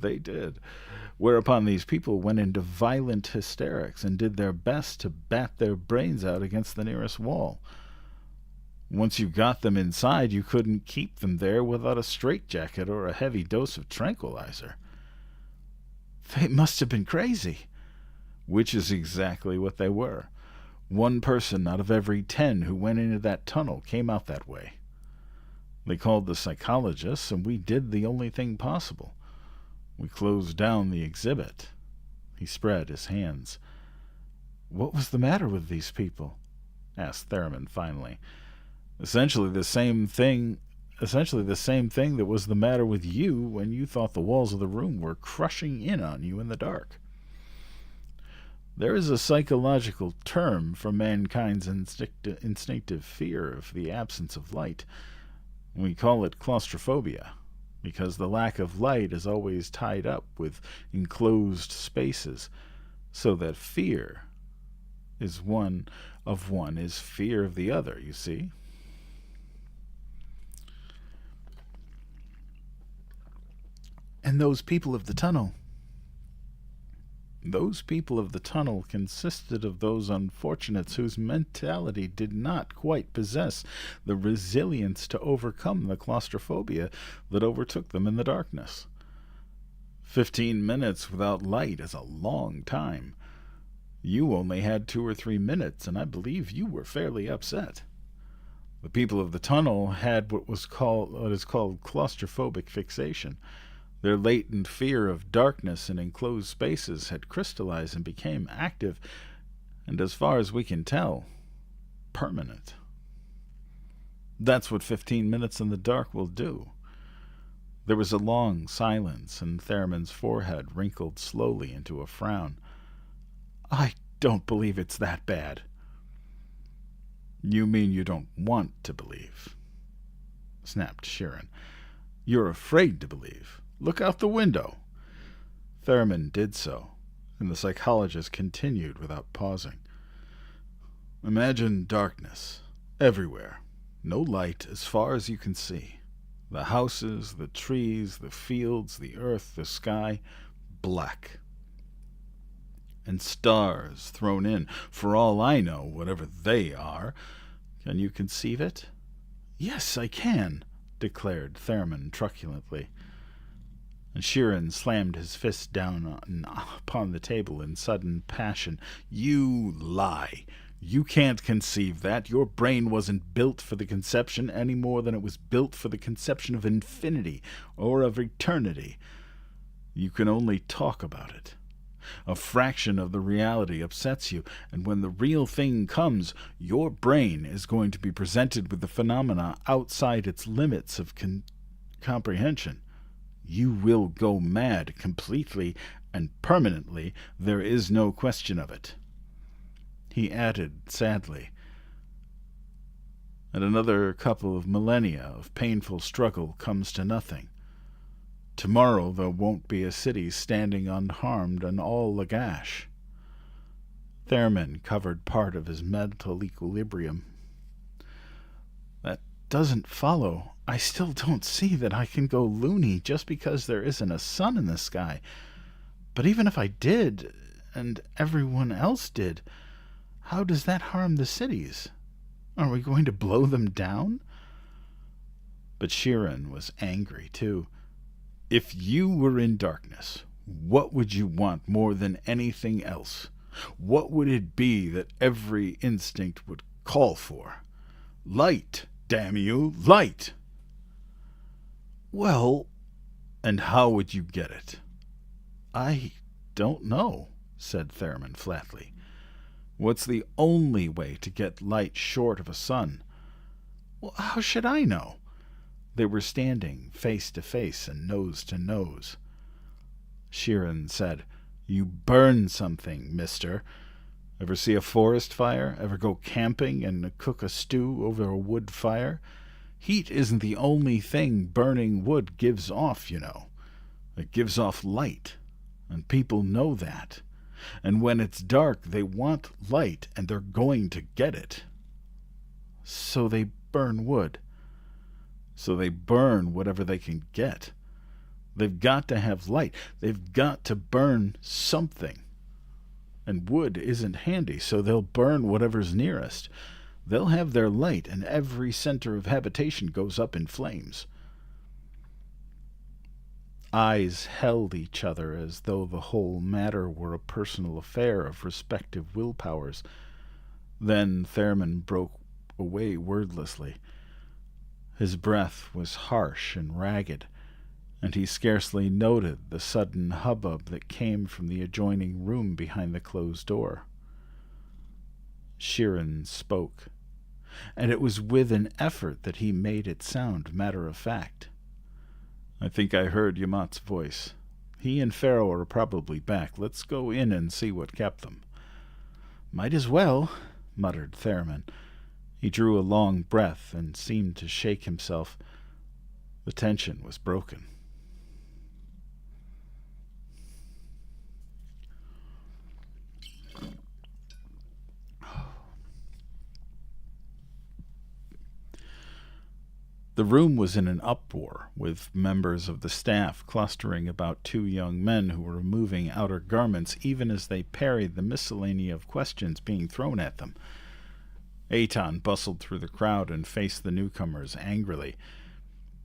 Whereupon these people went into violent hysterics and did their best to bat their brains out against the nearest wall. Once you got them inside, you couldn't keep them there without a straitjacket or a heavy dose of tranquilizer. They must have been crazy. Which is exactly what they were. 1 person out of every 10 who went into that tunnel came out that way. They called the psychologists, and we did the only thing possible. We closed down the exhibit. He spread his hands. What was the matter with these people? Asked Thurman finally. Essentially the same thing that was the matter with you when you thought the walls of the room were crushing in on you in the dark. There is a psychological term for mankind's instinctive fear of the absence of light. We call it claustrophobia, because the lack of light is always tied up with enclosed spaces, so that fear is fear of the other, you see. And those people of the tunnel consisted of those unfortunates whose mentality did not quite possess the resilience to overcome the claustrophobia that overtook them in the darkness. 15 minutes without light is a long time. You only had 2 or 3 minutes, and I believe you were fairly upset. The people of the tunnel had what is called claustrophobic fixation. Their latent fear of darkness and enclosed spaces had crystallized and became active, and as far as we can tell, permanent. That's what 15 minutes in the dark will do. There was a long silence, and Thurman's forehead wrinkled slowly into a frown. I don't believe it's that bad. You mean you don't want to believe? Snapped Sheeran. You're afraid to believe. Look out the window. Thurman did so, and the psychologist continued without pausing. Imagine darkness, everywhere. No light as far as you can see. The houses, the trees, the fields, the earth, the sky, black. And stars thrown in, for all I know, whatever they are. Can you conceive it? Yes, I can, declared Thurman truculently. And Sheeran slammed his fist down upon the table in sudden passion. You lie. You can't conceive that. Your brain wasn't built for the conception any more than it was built for the conception of infinity or of eternity. You can only talk about it. A fraction of the reality upsets you, and when the real thing comes, your brain is going to be presented with the phenomena outside its limits of comprehension. You will go mad completely and permanently. There is no question of it. He added sadly, and another couple of millennia of painful struggle comes to nothing. Tomorrow there won't be a city standing unharmed and all agash. Thurman covered part of his mental equilibrium. That doesn't follow. I still don't see that I can go loony just because there isn't a sun in the sky. But even if I did, and everyone else did, how does that harm the cities? Are we going to blow them down? But Sheeran was angry, too. If you were in darkness, what would you want more than anything else? What would it be that every instinct would call for? Light, damn you, light! Well, and how would you get it? I don't know, said Theremin flatly. What's the only way to get light short of a sun? Well, how should I know? They were standing face to face and nose to nose. Sheeran said, You burn something, mister. Ever see a forest fire? Ever go camping and cook a stew over a wood fire? Heat isn't the only thing burning wood gives off, you know. It gives off light, and people know that. And when it's dark, they want light, and they're going to get it. So they burn wood. So they burn whatever they can get. They've got to have light. They've got to burn something. And wood isn't handy, so they'll burn whatever's nearest. They'll have their light, and every center of habitation goes up in flames. Eyes held each other as though the whole matter were a personal affair of respective willpowers. Then Theremin broke away wordlessly. His breath was harsh and ragged, and he scarcely noted the sudden hubbub that came from the adjoining room behind the closed door. Sheeran spoke, and it was with an effort that he made it sound matter-of-fact. I think I heard Yamat's voice. He and Pharaoh are probably back. Let's go in and see what kept them. Might as well, muttered Theremin. He drew a long breath and seemed to shake himself. The tension was broken. The room was in an uproar, with members of the staff clustering about two young men who were removing outer garments even as they parried the miscellany of questions being thrown at them. Eitan bustled through the crowd and faced the newcomers angrily.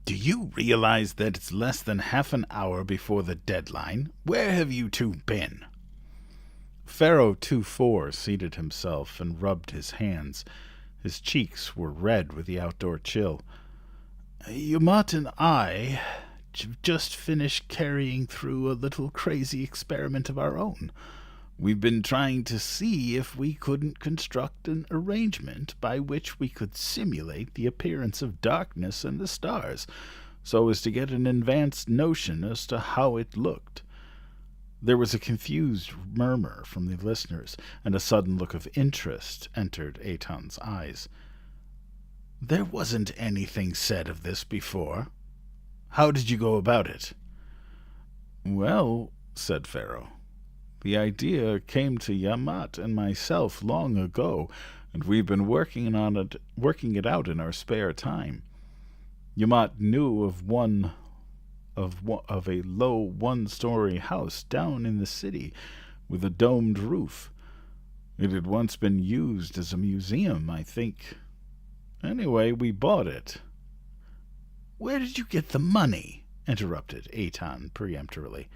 Do you realize that it's less than half an hour before the deadline? Where have you two been? Pharaoh 2-4 seated himself and rubbed his hands. His cheeks were red with the outdoor chill. Yamat and I just finished carrying through a little crazy experiment of our own. We've been trying to see if we couldn't construct an arrangement by which we could simulate the appearance of darkness in the stars, so as to get an advanced notion as to how it looked. There was a confused murmur from the listeners, and a sudden look of interest entered Eitan's eyes. There wasn't anything said of this before. How did you go about it? Well, said Pharaoh, the idea came to Yamat and myself long ago, and we've been working it out in our spare time. Yamat knew of a low one-story house down in the city with a domed roof. It had once been used as a museum, I think. Anyway, we bought it. Where did you get the money? Interrupted Eitan peremptorily.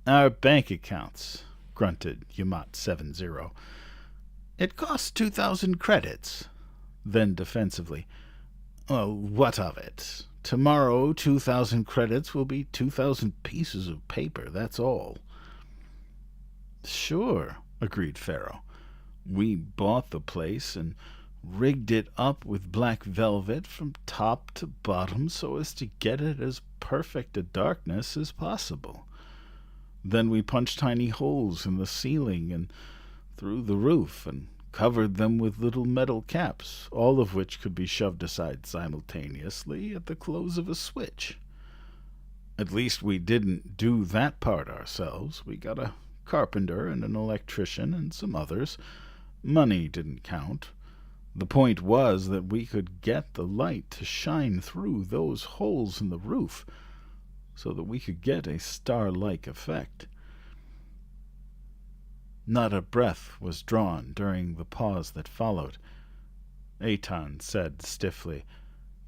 Our bank accounts, grunted Yamat 7-0. It costs 2,000 credits. Then defensively, well, what of it? Tomorrow 2,000 credits will be 2,000 pieces of paper, that's all. Sure, agreed Pharaoh. We bought the place and rigged it up with black velvet from top to bottom so as to get it as perfect a darkness as possible. Then we punched tiny holes in the ceiling and through the roof and covered them with little metal caps, all of which could be shoved aside simultaneously at the close of a switch. At least we didn't do that part ourselves. We got a carpenter and an electrician and some others. Money didn't count. The point was that we could get the light to shine through those holes in the roof so that we could get a star-like effect. Not a breath was drawn during the pause that followed. Eitan said stiffly,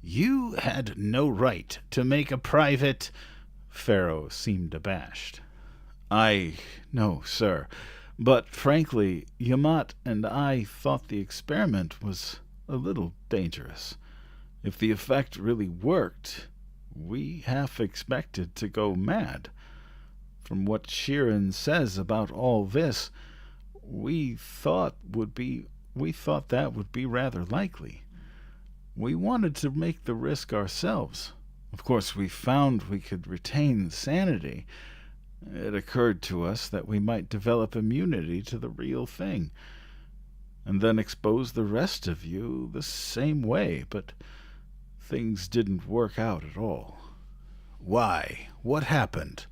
"You had no right to make a private—" Pharaoh seemed abashed. "I know, sir, but frankly, Yamat and I thought the experiment was a little dangerous. If the effect really worked, we half expected to go mad. From what Sheeran says about all this, we thought that would be rather likely. We wanted to make the risk ourselves. Of course, we found we could retain sanity. It occurred to us that we might develop immunity to the real thing, and then expose the rest of you the same way, but things didn't work out at all." "Why? What happened?"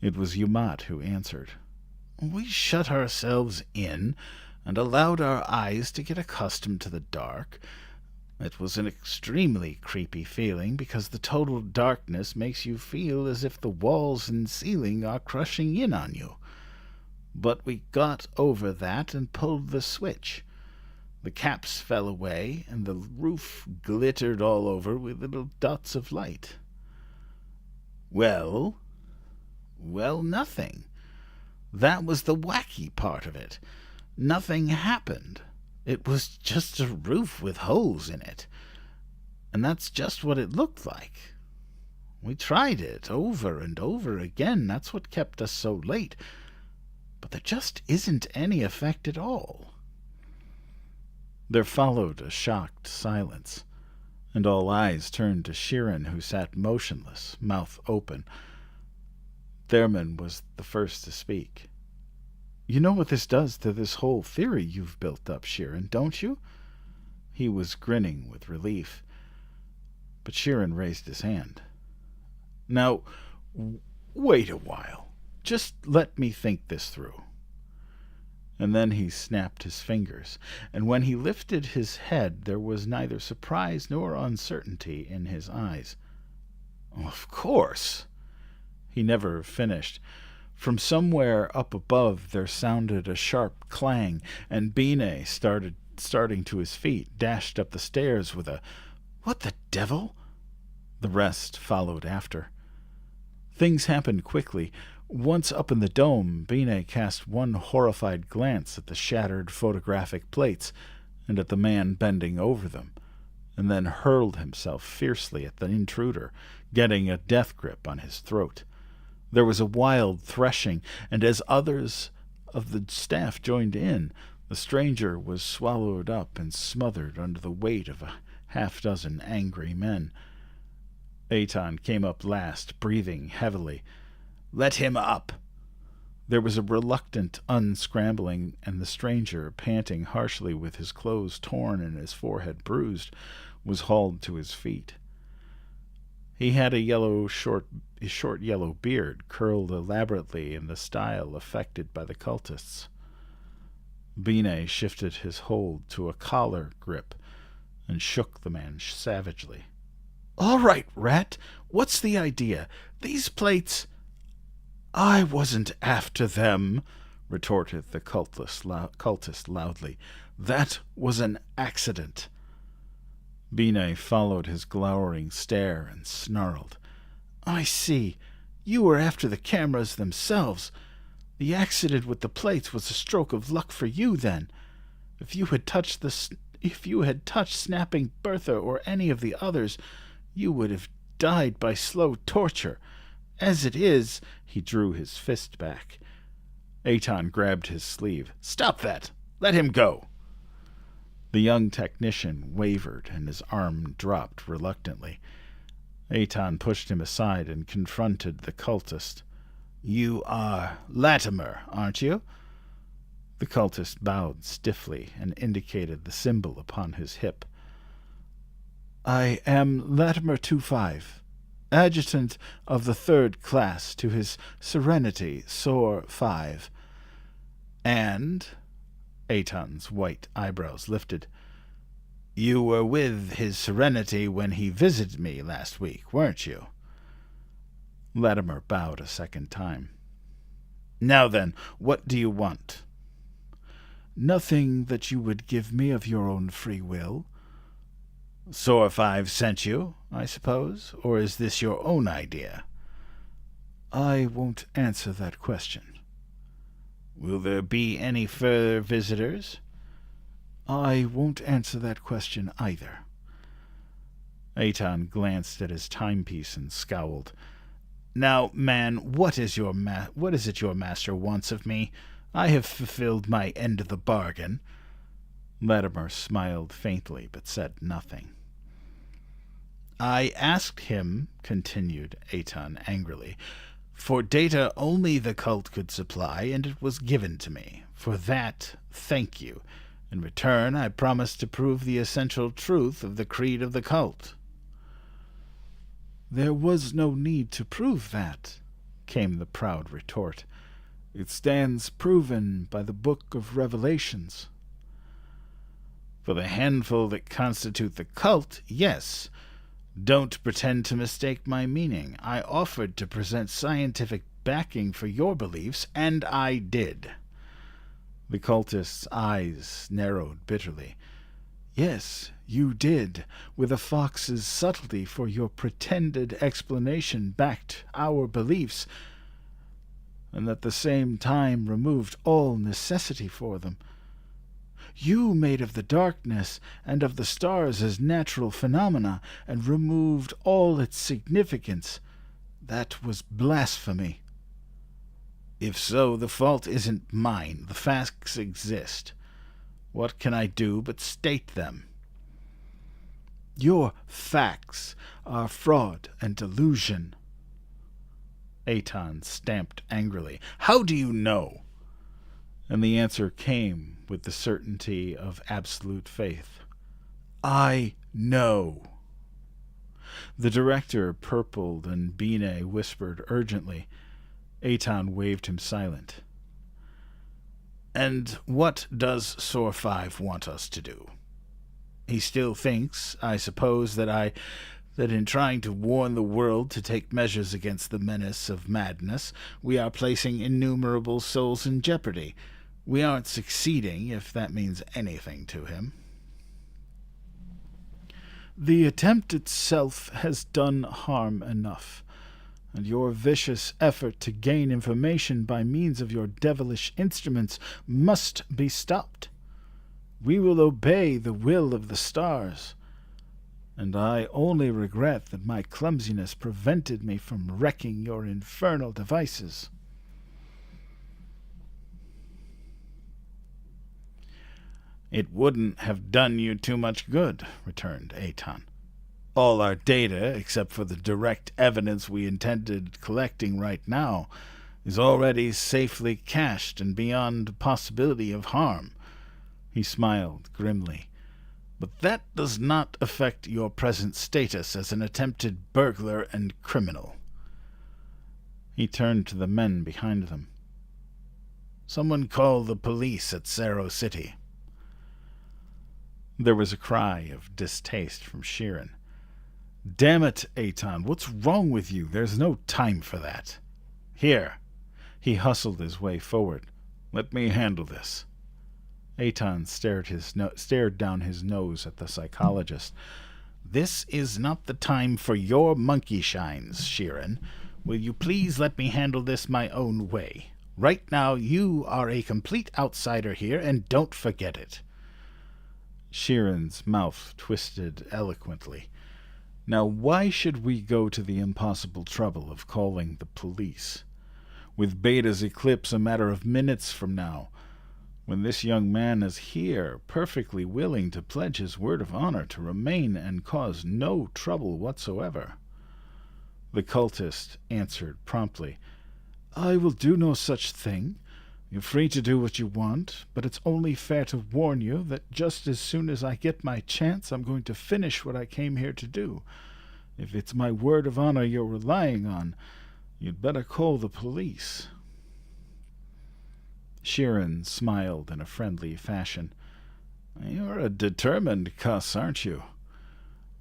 It was Yamat who answered. "We shut ourselves in and allowed our eyes to get accustomed to the dark. It was an extremely creepy feeling because the total darkness makes you feel as if the walls and ceiling are crushing in on you. But we got over that and pulled the switch. The caps fell away, and the roof glittered all over with little dots of light." "Well?" "Well, nothing. That was the wacky part of it. Nothing happened. It was just a roof with holes in it. And that's just what it looked like. We tried it over and over again. That's what kept us so late. But there just isn't any effect at all." There followed a shocked silence, and all eyes turned to Sheeran, who sat motionless, mouth open. Thurman was the first to speak. "You know what this does to this whole theory you've built up, Sheeran, don't you?" He was grinning with relief, but Sheeran raised his hand. "Now, wait a while. Just let me think this through." And then he snapped his fingers, and when he lifted his head there was neither surprise nor uncertainty in his eyes. "Of course." He never finished. From somewhere up above there sounded a sharp clang, and Binet, starting to his feet, dashed up the stairs with a "What the devil?" The rest followed after. Things happened quickly. Once up in the dome, Binet cast one horrified glance at the shattered photographic plates and at the man bending over them, and then hurled himself fiercely at the intruder, getting a death grip on his throat. There was a wild threshing, and as others of the staff joined in, the stranger was swallowed up and smothered under the weight of a half-dozen angry men. Eitan came up last, breathing heavily. "Let him up!" There was a reluctant unscrambling, and the stranger, panting harshly with his clothes torn and his forehead bruised, was hauled to his feet. He had a short yellow beard, curled elaborately in the style affected by the cultists. Binet shifted his hold to a collar grip and shook the man savagely. "All right, Rat, what's the idea? These plates—" "I wasn't after them," retorted the cultist loudly. "That was an accident." Binet followed his glowering stare and snarled. "I see. You were after the cameras themselves. The accident with the plates was a stroke of luck for you, then. If you had touched Snapping Bertha or any of the others, you would have died by slow torture. As it is—" He drew his fist back. Eitan grabbed his sleeve. "Stop that! Let him go!" The young technician wavered, and his arm dropped reluctantly. Eitan pushed him aside and confronted the cultist. "You are Latimer, aren't you?" The cultist bowed stiffly and indicated the symbol upon his hip. "I am Latimer 25, adjutant of the 3rd class to His Serenity, Sor 5. And," Eitan's white eyebrows lifted, "you were with His Serenity when he visited me last week, weren't you?" Latimer bowed a second time. "Now then, what do you want?" Nothing that you would give me of your own free will. Sor 5 sent you, I suppose, or is this your own idea? I won't answer that question. Will there be any further visitors? I won't answer that question either. Aton glanced at his timepiece and scowled. Now, man, what is it your master wants of me? I have fulfilled my end of the bargain. Latimer smiled faintly, but said nothing. I asked him, continued Aton angrily, for data only the cult could supply, and it was given to me. For that, thank you. In return, I promised to prove the essential truth of the creed of the cult. There was no need to prove that, came the proud retort. It stands proven by the Book of Revelations. For the handful that constitute the cult, yes. Don't pretend to mistake my meaning. I offered to present scientific backing for your beliefs, and I did. The cultist's eyes narrowed bitterly. Yes, you did, with a fox's subtlety, for your pretended explanation backed our beliefs, and at the same time removed all necessity for them. You made of the darkness and of the stars as natural phenomena, and removed all its significance. That was blasphemy. If so, the fault isn't mine. The facts exist. What can I do but state them? Your facts are fraud and delusion. Aton stamped angrily. How do you know? And the answer came with the certainty of absolute faith. I know. The director purpled, and Binet whispered urgently. Aton waved him silent. And what does Sor 5 want us to do? He still thinks, I suppose, that in trying to warn the world to take measures against the menace of madness, we are placing innumerable souls in jeopardy. We aren't succeeding, if that means anything to him. The attempt itself has done harm enough, and your vicious effort to gain information by means of your devilish instruments must be stopped. We will obey the will of the stars, and I only regret that my clumsiness prevented me from wrecking your infernal devices. It wouldn't have done you too much good, returned Aton. All our data, except for the direct evidence we intended collecting right now, is already safely cached and beyond possibility of harm. He smiled grimly. But that does not affect your present status as an attempted burglar and criminal. He turned to the men behind them. Someone call the police at Saro City. There was a cry of distaste from Sheeran. Damn it, Aton, what's wrong with you? There's no time for that. Here. He hustled his way forward. Let me handle this. Aton stared down his nose at the psychologist. This is not the time for your monkey shines, Sheeran. Will you please let me handle this my own way? Right now you are a complete outsider here, and don't forget it. Sheeran's mouth twisted eloquently. Now, why should we go to the impossible trouble of calling the police? With Beta's eclipse a matter of minutes from now, when this young man is here, perfectly willing to pledge his word of honor to remain and cause no trouble whatsoever. The cultist answered promptly, I will do no such thing. You're free to do what you want, but it's only fair to warn you that just as soon as I get my chance, I'm going to finish what I came here to do. If it's my word of honor you're relying on, you'd better call the police. Sheeran smiled in a friendly fashion. You're a determined cuss, aren't you?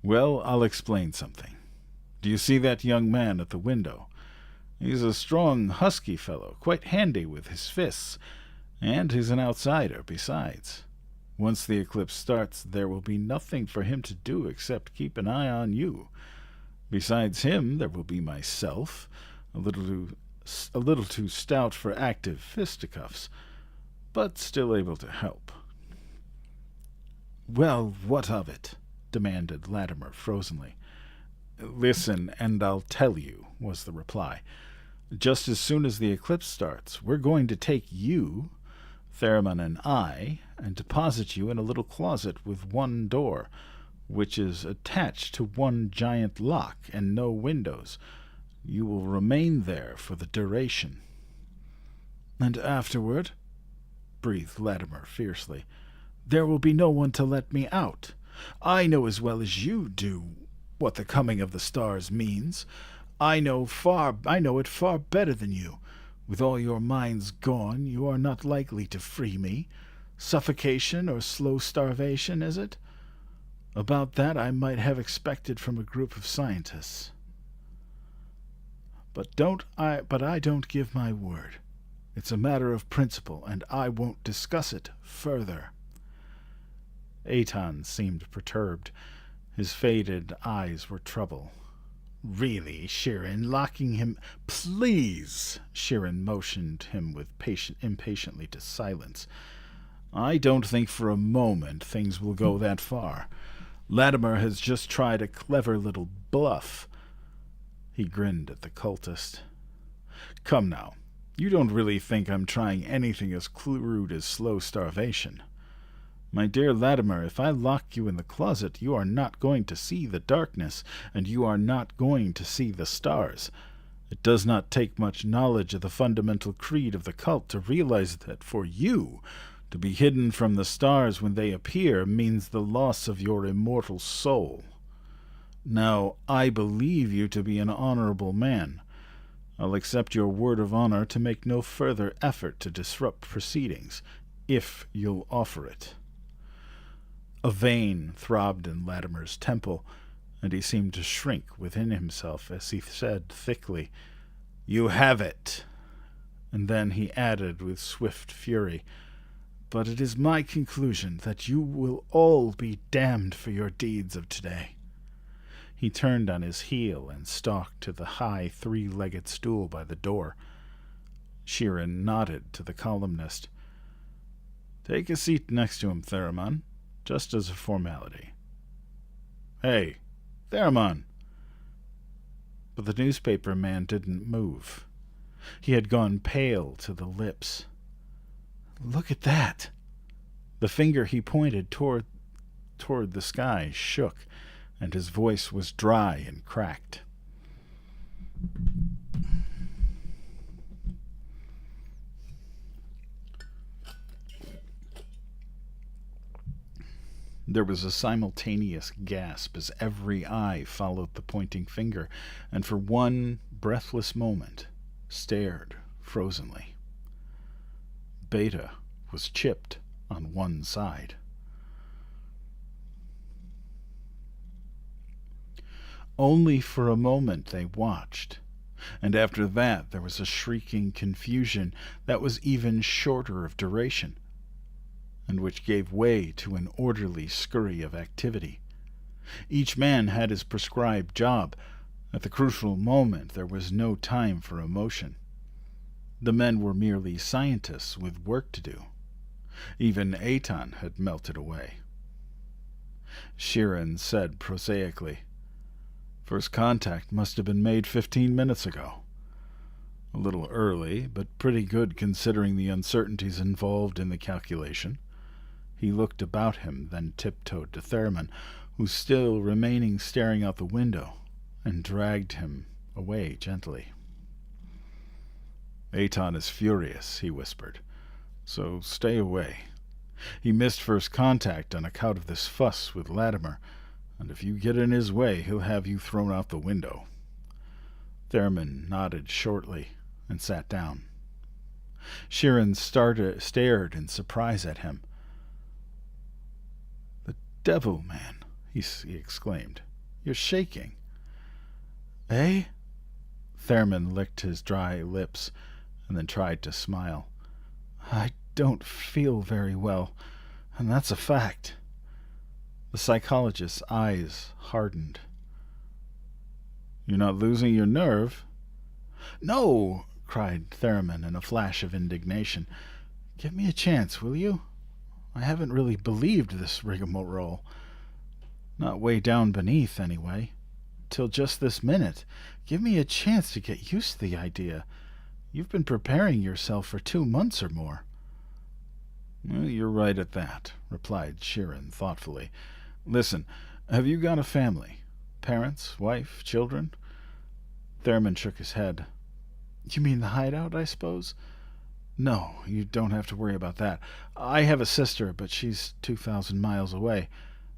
Well, I'll explain something. Do you see that young man at the window? He's a strong, husky fellow, quite handy with his fists. And he's an outsider, besides. Once the eclipse starts, there will be nothing for him to do except keep an eye on you. Besides him, there will be myself, a little too stout for active fisticuffs, but still able to help. "Well, what of it?" demanded Latimer frozenly. "Listen, and I'll tell you," was the reply. "Just as soon as the eclipse starts, we're going to take you, Theremin and I, and deposit you in a little closet with one door, which is attached to one giant lock and no windows. You will remain there for the duration." "And afterward?" breathed Latimer fiercely. "There will be no one to let me out. I know as well as you do what the coming of the stars means. I know it far better than you. With all your minds gone, you are not likely to free me. Suffocation or slow starvation, is it? About that I might have expected from a group of scientists. But I don't give my word. It's a matter of principle, and I won't discuss it further." Aton seemed perturbed. His faded eyes were troubled. "Really, Sheeran, locking him—" "Please!" Sheeran motioned him impatiently to silence. "I don't think for a moment things will go that far. Latimer has just tried a clever little bluff." He grinned at the cultist. "Come now, you don't really think I'm trying anything as crude as slow starvation? My dear Latimer, if I lock you in the closet, you are not going to see the darkness, and you are not going to see the stars. It does not take much knowledge of the fundamental creed of the cult to realize that for you, to be hidden from the stars when they appear means the loss of your immortal soul. Now, I believe you to be an honorable man. I'll accept your word of honor to make no further effort to disrupt proceedings, if you'll offer it." A vein throbbed in Latimer's temple, and he seemed to shrink within himself as he said thickly, "You have it." And then he added with swift fury, "But it is my conclusion that you will all be damned for your deeds of today." He turned on his heel and stalked to the high three-legged stool by the door. Sheeran nodded to the columnist. "Take a seat next to him, Theremin, just as a formality." "Hey, Theremin!" But the newspaper man didn't move. He had gone pale to the lips. "Look at that!" The finger he pointed toward the sky shook, and his voice was dry and cracked. There was a simultaneous gasp as every eye followed the pointing finger, and for one breathless moment stared frozenly. Beta was chipped on one side. Only for a moment they watched, and after that there was a shrieking confusion that was even shorter of duration, and which gave way to an orderly scurry of activity. Each man had his prescribed job. At the crucial moment there was no time for emotion. The men were merely scientists with work to do. Even Aton had melted away. Sheeran said prosaically, "First contact must have been made 15 minutes ago. A little early, but pretty good considering the uncertainties involved in the calculation." He looked about him, then tiptoed to Theremin, who still remaining staring out the window, and dragged him away gently. "Aton is furious," he whispered, "so stay away. He missed first contact on account of this fuss with Latimer, and if you get in his way, he'll have you thrown out the window." Theremin nodded shortly and sat down. Sheeran stared in surprise at him. "The devil, man," he exclaimed. "You're shaking." "Eh?" Theremin licked his dry lips and then tried to smile. "I don't feel very well, and that's a fact." The psychologist's eyes hardened. "You're not losing your nerve?" "No!" cried Theremin in a flash of indignation. "Give me a chance, will you? I haven't really believed this rigmarole. Not way down beneath, anyway. Till just this minute. Give me a chance to get used to the idea. You've been preparing yourself for 2 months or more." "Well, you're right at that," replied Sheeran thoughtfully. "Listen, have you got a family? Parents, wife, children?" Theremin shook his head. "You mean the hideout, I suppose?" "No, you don't have to worry about that. I have a sister, but she's 2,000 miles away.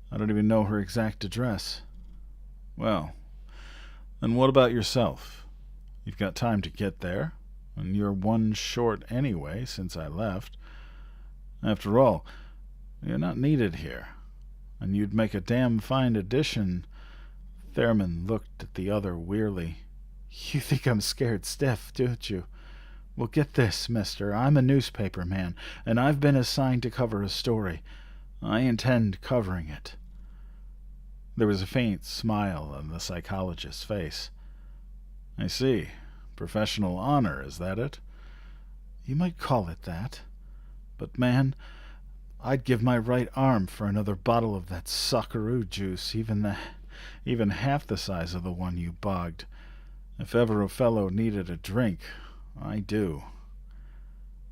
I don't even know her exact address." "Well, and what about yourself? You've got time to get there, and you're 1 short anyway since I left. After all, you're not needed here, and you'd make a damn fine addition." Theremin looked at the other wearily. "You think I'm scared stiff, don't you? Well, get this, mister. I'm a newspaper man, and I've been assigned to cover a story. I intend covering it." There was a faint smile on the psychologist's face. "I see. Professional honor, is that it?" "You might call it that. But, man, I'd give my right arm for another bottle of that sockeroo juice, even half the size of the one you bogged. If ever a fellow needed a drink, I do."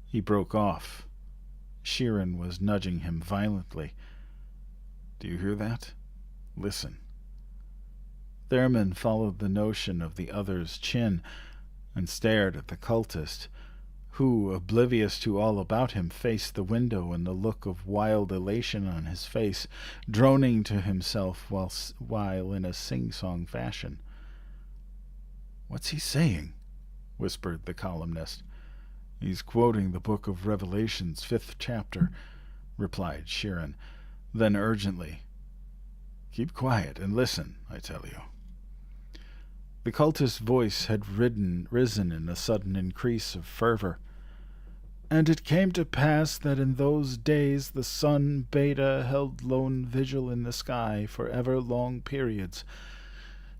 He broke off. Sheeran was nudging him violently. "Do you hear that? Listen." Theremin followed the notion of the other's chin and stared at the cultist, who, oblivious to all about him, faced the window in the look of wild elation on his face, droning to himself while in a sing-song fashion. "What's he saying?" whispered the columnist. "He's quoting the book of Revelation's 5th chapter," replied Sheeran. Then urgently, "Keep quiet and listen, I tell you." The cultist's voice had risen in a sudden increase of fervor. "And it came to pass that in those days the sun Beta held lone vigil in the sky for ever long periods,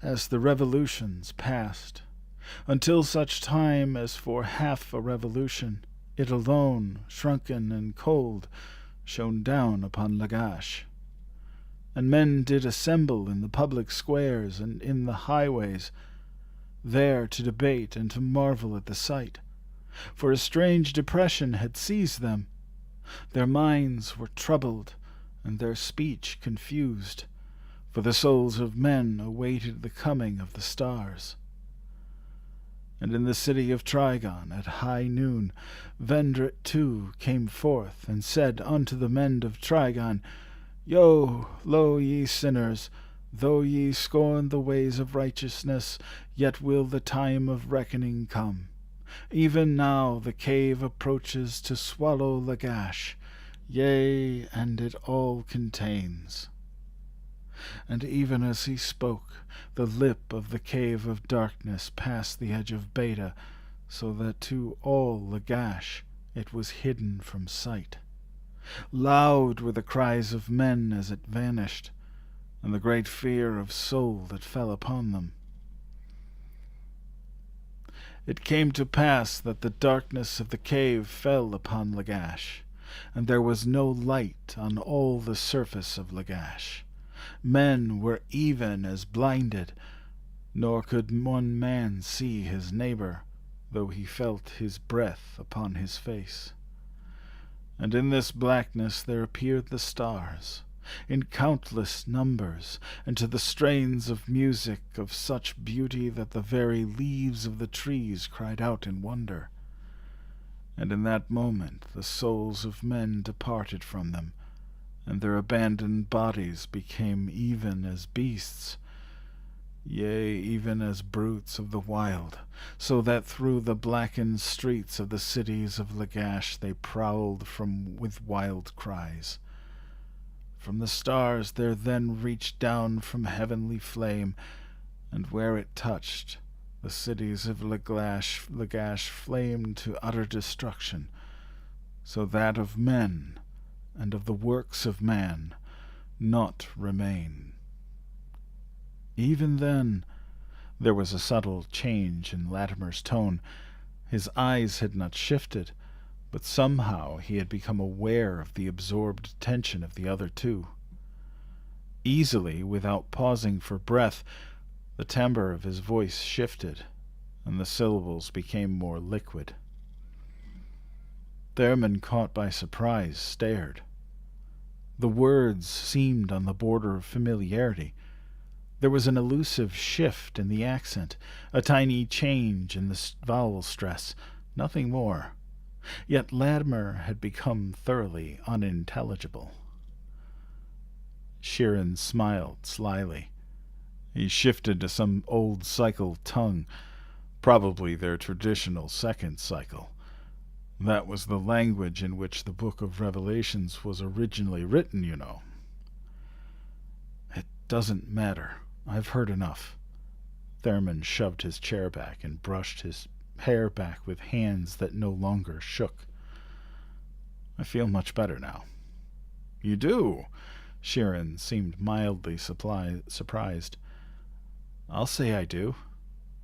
as the revolutions passed, until such time as for half a revolution it alone, shrunken and cold, shone down upon Lagash. And men did assemble in the public squares and in the highways, there to debate and to marvel at the sight, for a strange depression had seized them. Their minds were troubled and their speech confused, for the souls of men awaited the coming of the stars. And in the city of Trigon at high noon, Vendrit too came forth and said unto the men of Trigon, Lo, ye sinners, though ye scorn the ways of righteousness, yet will the time of reckoning come. Even now the cave approaches to swallow Lagash, yea, and it all contains. And even as he spoke, the lip of the cave of darkness passed the edge of Beta, so that to all Lagash it was hidden from sight. Loud were the cries of men as it vanished, and the great fear of soul that fell upon them. It came to pass that the darkness of the cave fell upon Lagash, and there was no light on all the surface of Lagash. Men were even as blinded, nor could one man see his neighbor, though he felt his breath upon his face. And in this blackness there appeared the stars, in countless numbers, and to the strains of music of such beauty that the very leaves of the trees cried out in wonder. And in that moment the souls of men departed from them, and their abandoned bodies became even as beasts, yea, even as brutes of the wild, so that through the blackened streets of the cities of Lagash they prowled with wild cries. From the stars there then reached down from heavenly flame, and where it touched, the cities of Lagash flamed to utter destruction, so that of men and of the works of man naught remain. Even then, there was a subtle change in Latimer's tone. His eyes had not shifted, but somehow he had become aware of the absorbed attention of the other two. Easily, without pausing for breath, the timbre of his voice shifted, and the syllables became more liquid. Thurman, caught by surprise, stared. The words seemed on the border of familiarity. There was an elusive shift in the accent, a tiny change in the vowel stress, nothing more. Yet Latimer had become thoroughly unintelligible. Sheeran smiled slyly. He shifted to some old cycle tongue, probably their traditional second cycle. That was the language in which the Book of Revelations was originally written, you know. It doesn't matter. I've heard enough. Thurman shoved his chair back and brushed his hair back with hands that no longer shook. I feel much better now. You do? Sheeran seemed mildly surprised. I'll say I do.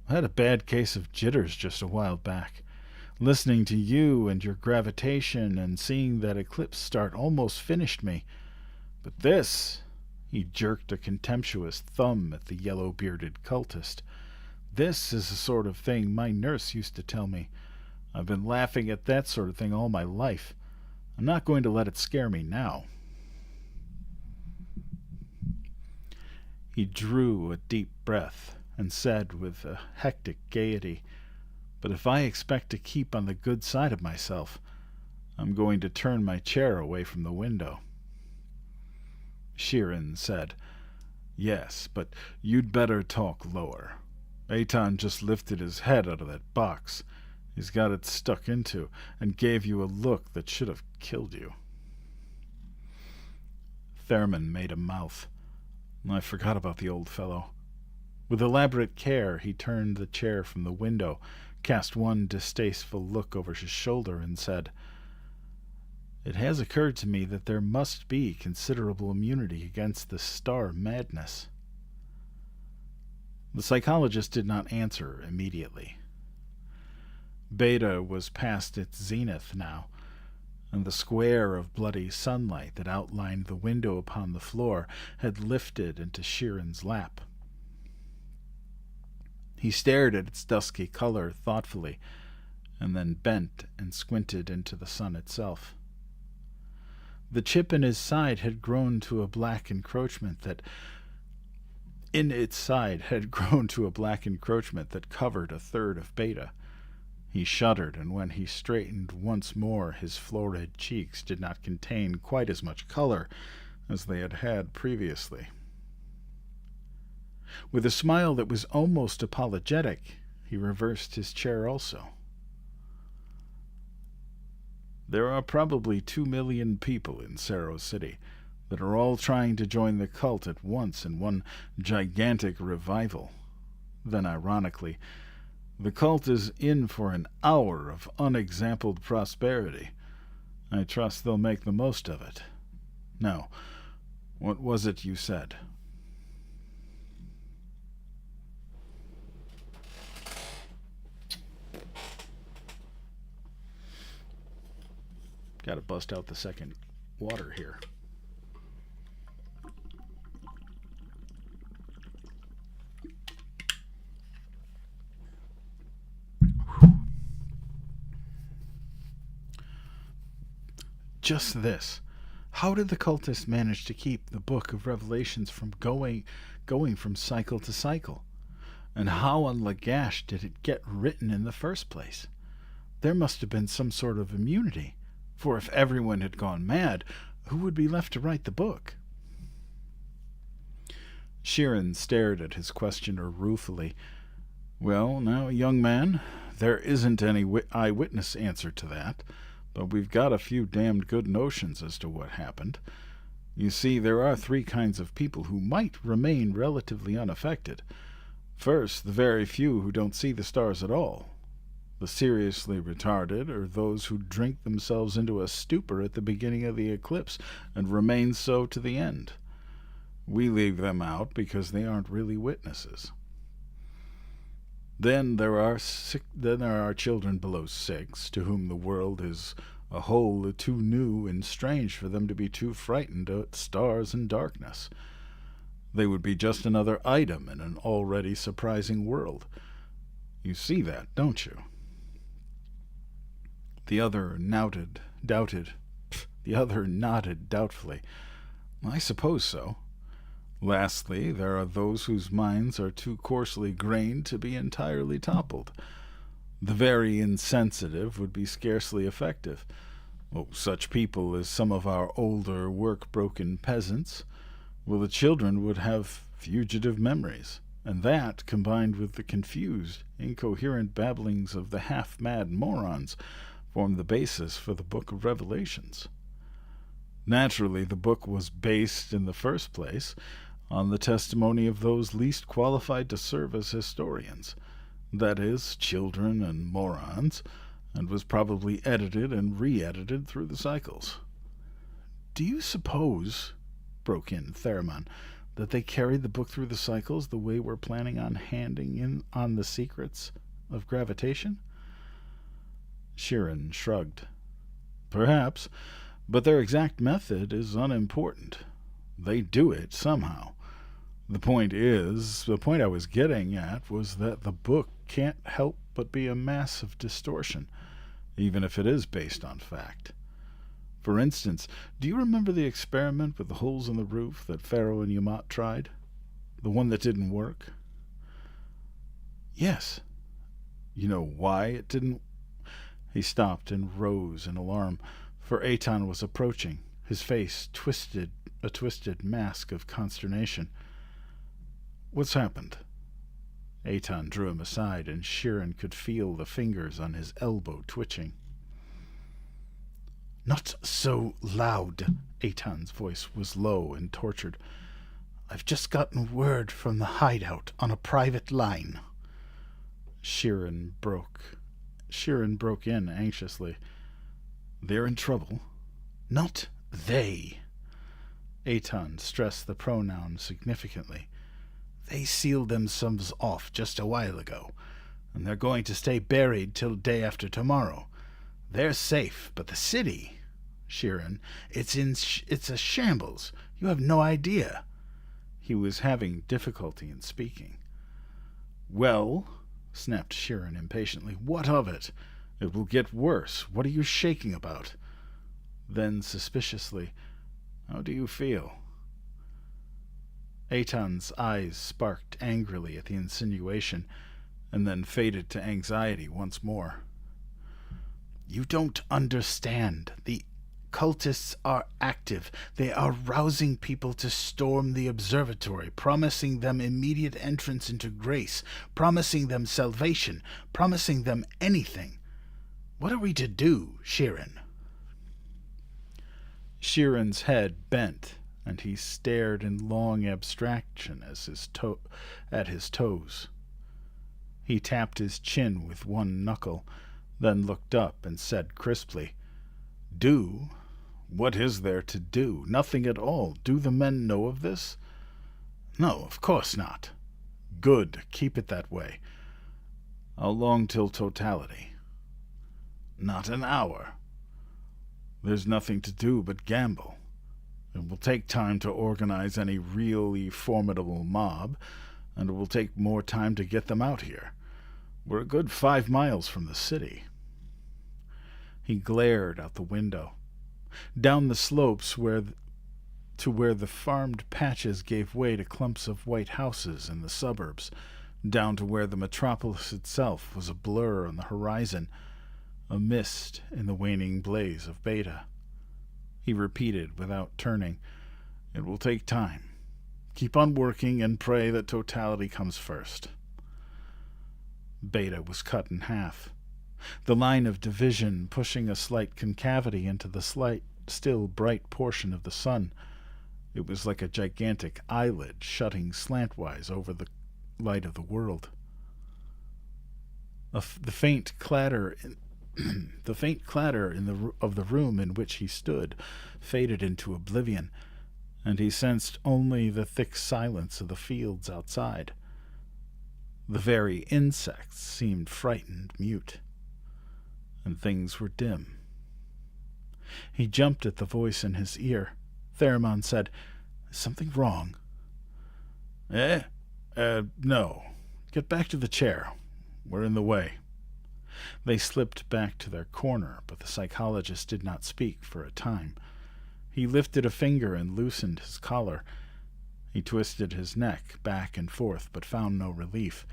I had a bad case of jitters just a while back. Listening to you and your gravitation and seeing that eclipse start almost finished me. But this... He jerked a contemptuous thumb at the yellow-bearded cultist. This is the sort of thing my nurse used to tell me. I've been laughing at that sort of thing all my life. I'm not going to let it scare me now. He drew a deep breath and said with a hectic gaiety, "But if I expect to keep on the good side of myself, I'm going to turn my chair away from the window." Sheeran said, "Yes, but you'd better talk lower. Eitan just lifted his head out of that box. He's got it stuck into, and gave you a look that should have killed you." Thurman made a mouth. I forgot about the old fellow. With elaborate care, he turned the chair from the window, cast one distasteful look over his shoulder, and said, "It has occurred to me that there must be considerable immunity against the star madness." The psychologist did not answer immediately. Beta was past its zenith now, and the square of bloody sunlight that outlined the window upon the floor had lifted into Sheeran's lap. He stared at its dusky color thoughtfully, and then bent and squinted into the sun itself. The chip in his side had grown to a black encroachment that covered a third of Beta. He shuddered, and when he straightened once more, his florid cheeks did not contain quite as much color as they had had previously. With a smile that was almost apologetic, he reversed his chair also. "There are probably 2 million people in Saro City that are all trying to join the cult at once in one gigantic revival." Then, ironically, "The cult is in for an hour of unexampled prosperity. I trust they'll make the most of it. Now, what was it you said?" Got to bust out the second water here. Just this. How did the cultists manage to keep the Book of Revelations from going from cycle to cycle? And how on Lagash did it get written in the first place? There must have been some sort of immunity, for if everyone had gone mad, who would be left to write the book? Sheeran stared at his questioner ruefully. "Well, now, young man, there isn't any eyewitness answer to that, but we've got a few damned good notions as to what happened. You see, there are 3 kinds of people who might remain relatively unaffected. First, the very few who don't see the stars at all. The seriously retarded are those who drink themselves into a stupor at the beginning of the eclipse and remain so to the end. We leave them out because they aren't really witnesses. Then there are children below 6 to whom the world is a whole too new and strange for them to be too frightened at stars and darkness. They would be just another item in an already surprising world. You see that, don't you? The other nodded doubtfully. I suppose so. Lastly, there are those whose minds are too coarsely grained to be entirely toppled. The very insensitive would be scarcely effective. Such people as some of our older, work-broken peasants. The children would have fugitive memories, and that, combined with the confused, incoherent babblings of the half-mad morons, form the basis for the Book of Revelations. Naturally, the book was based, in the first place, on the testimony of those least qualified to serve as historians, that is, children and morons, and was probably edited and re-edited through the cycles. Do you suppose, broke in Theramon, that they carried the book through the cycles the way we're planning on handing in on the secrets of gravitation? Sheeran shrugged. Perhaps, but their exact method is unimportant. They do it somehow. The point I was getting at was that the book can't help but be a mass of distortion, even if it is based on fact. For instance, do you remember the experiment with the holes in the roof that Pharaoh and Yamat tried? The one that didn't work? Yes. You know why it didn't? He stopped and rose in alarm, for Aton was approaching, his face a twisted mask of consternation. What's happened? Aton drew him aside, and Sheeran could feel the fingers on his elbow twitching. Not so loud. Aton's voice was low and tortured. I've just gotten word from the hideout on a private line. Sheeran broke in anxiously. They're in trouble? Not they. Aton stressed the pronoun significantly. They sealed themselves off just a while ago, and they're going to stay buried till day after tomorrow. They're safe, but the city, Sheeran, it's a shambles. You have no idea. He was having difficulty in speaking. Well, snapped Sheeran impatiently, what of it? It will get worse. What are you shaking about? Then, suspiciously, how do you feel? Aton's eyes sparked angrily at the insinuation, and then faded to anxiety once more. You don't understand. The cultists are active. They are rousing people to storm the observatory, promising them immediate entrance into grace, promising them salvation, promising them anything. What are we to do, Sheeran? Sheeran's head bent, and he stared in long abstraction at his toes. He tapped his chin with one knuckle, then looked up and said crisply, Do? What is there to do? Nothing at all. Do the men know of this? No, of course not. Good. Keep it that way. How long till totality? Not an hour. There's nothing to do but gamble. It will take time to organize any really formidable mob, and it will take more time to get them out here. We're a good 5 miles from the city. He glared out the window. Down the slopes to where the farmed patches gave way to clumps of white houses in the suburbs, down to where the metropolis itself was a blur on the horizon, a mist in the waning blaze of Beta. He repeated without turning, It will take time. Keep on working and pray that totality comes first. Beta was cut in half, the line of division pushing a slight concavity into the still bright portion of the sun. It was like a gigantic eyelid shutting slantwise over the light of the world. The faint clatter the faint clatter of the room in which he stood faded into oblivion, and he sensed only the thick silence of the fields outside. The very insects seemed frightened mute, and things were dim. He jumped at the voice in his ear. Theramon said, "Is something wrong?" No. Get back to the chair. We're in the way." They slipped back to their corner, but the psychologist did not speak for a time. He lifted a finger and loosened his collar. He twisted his neck back and forth, but found no relief.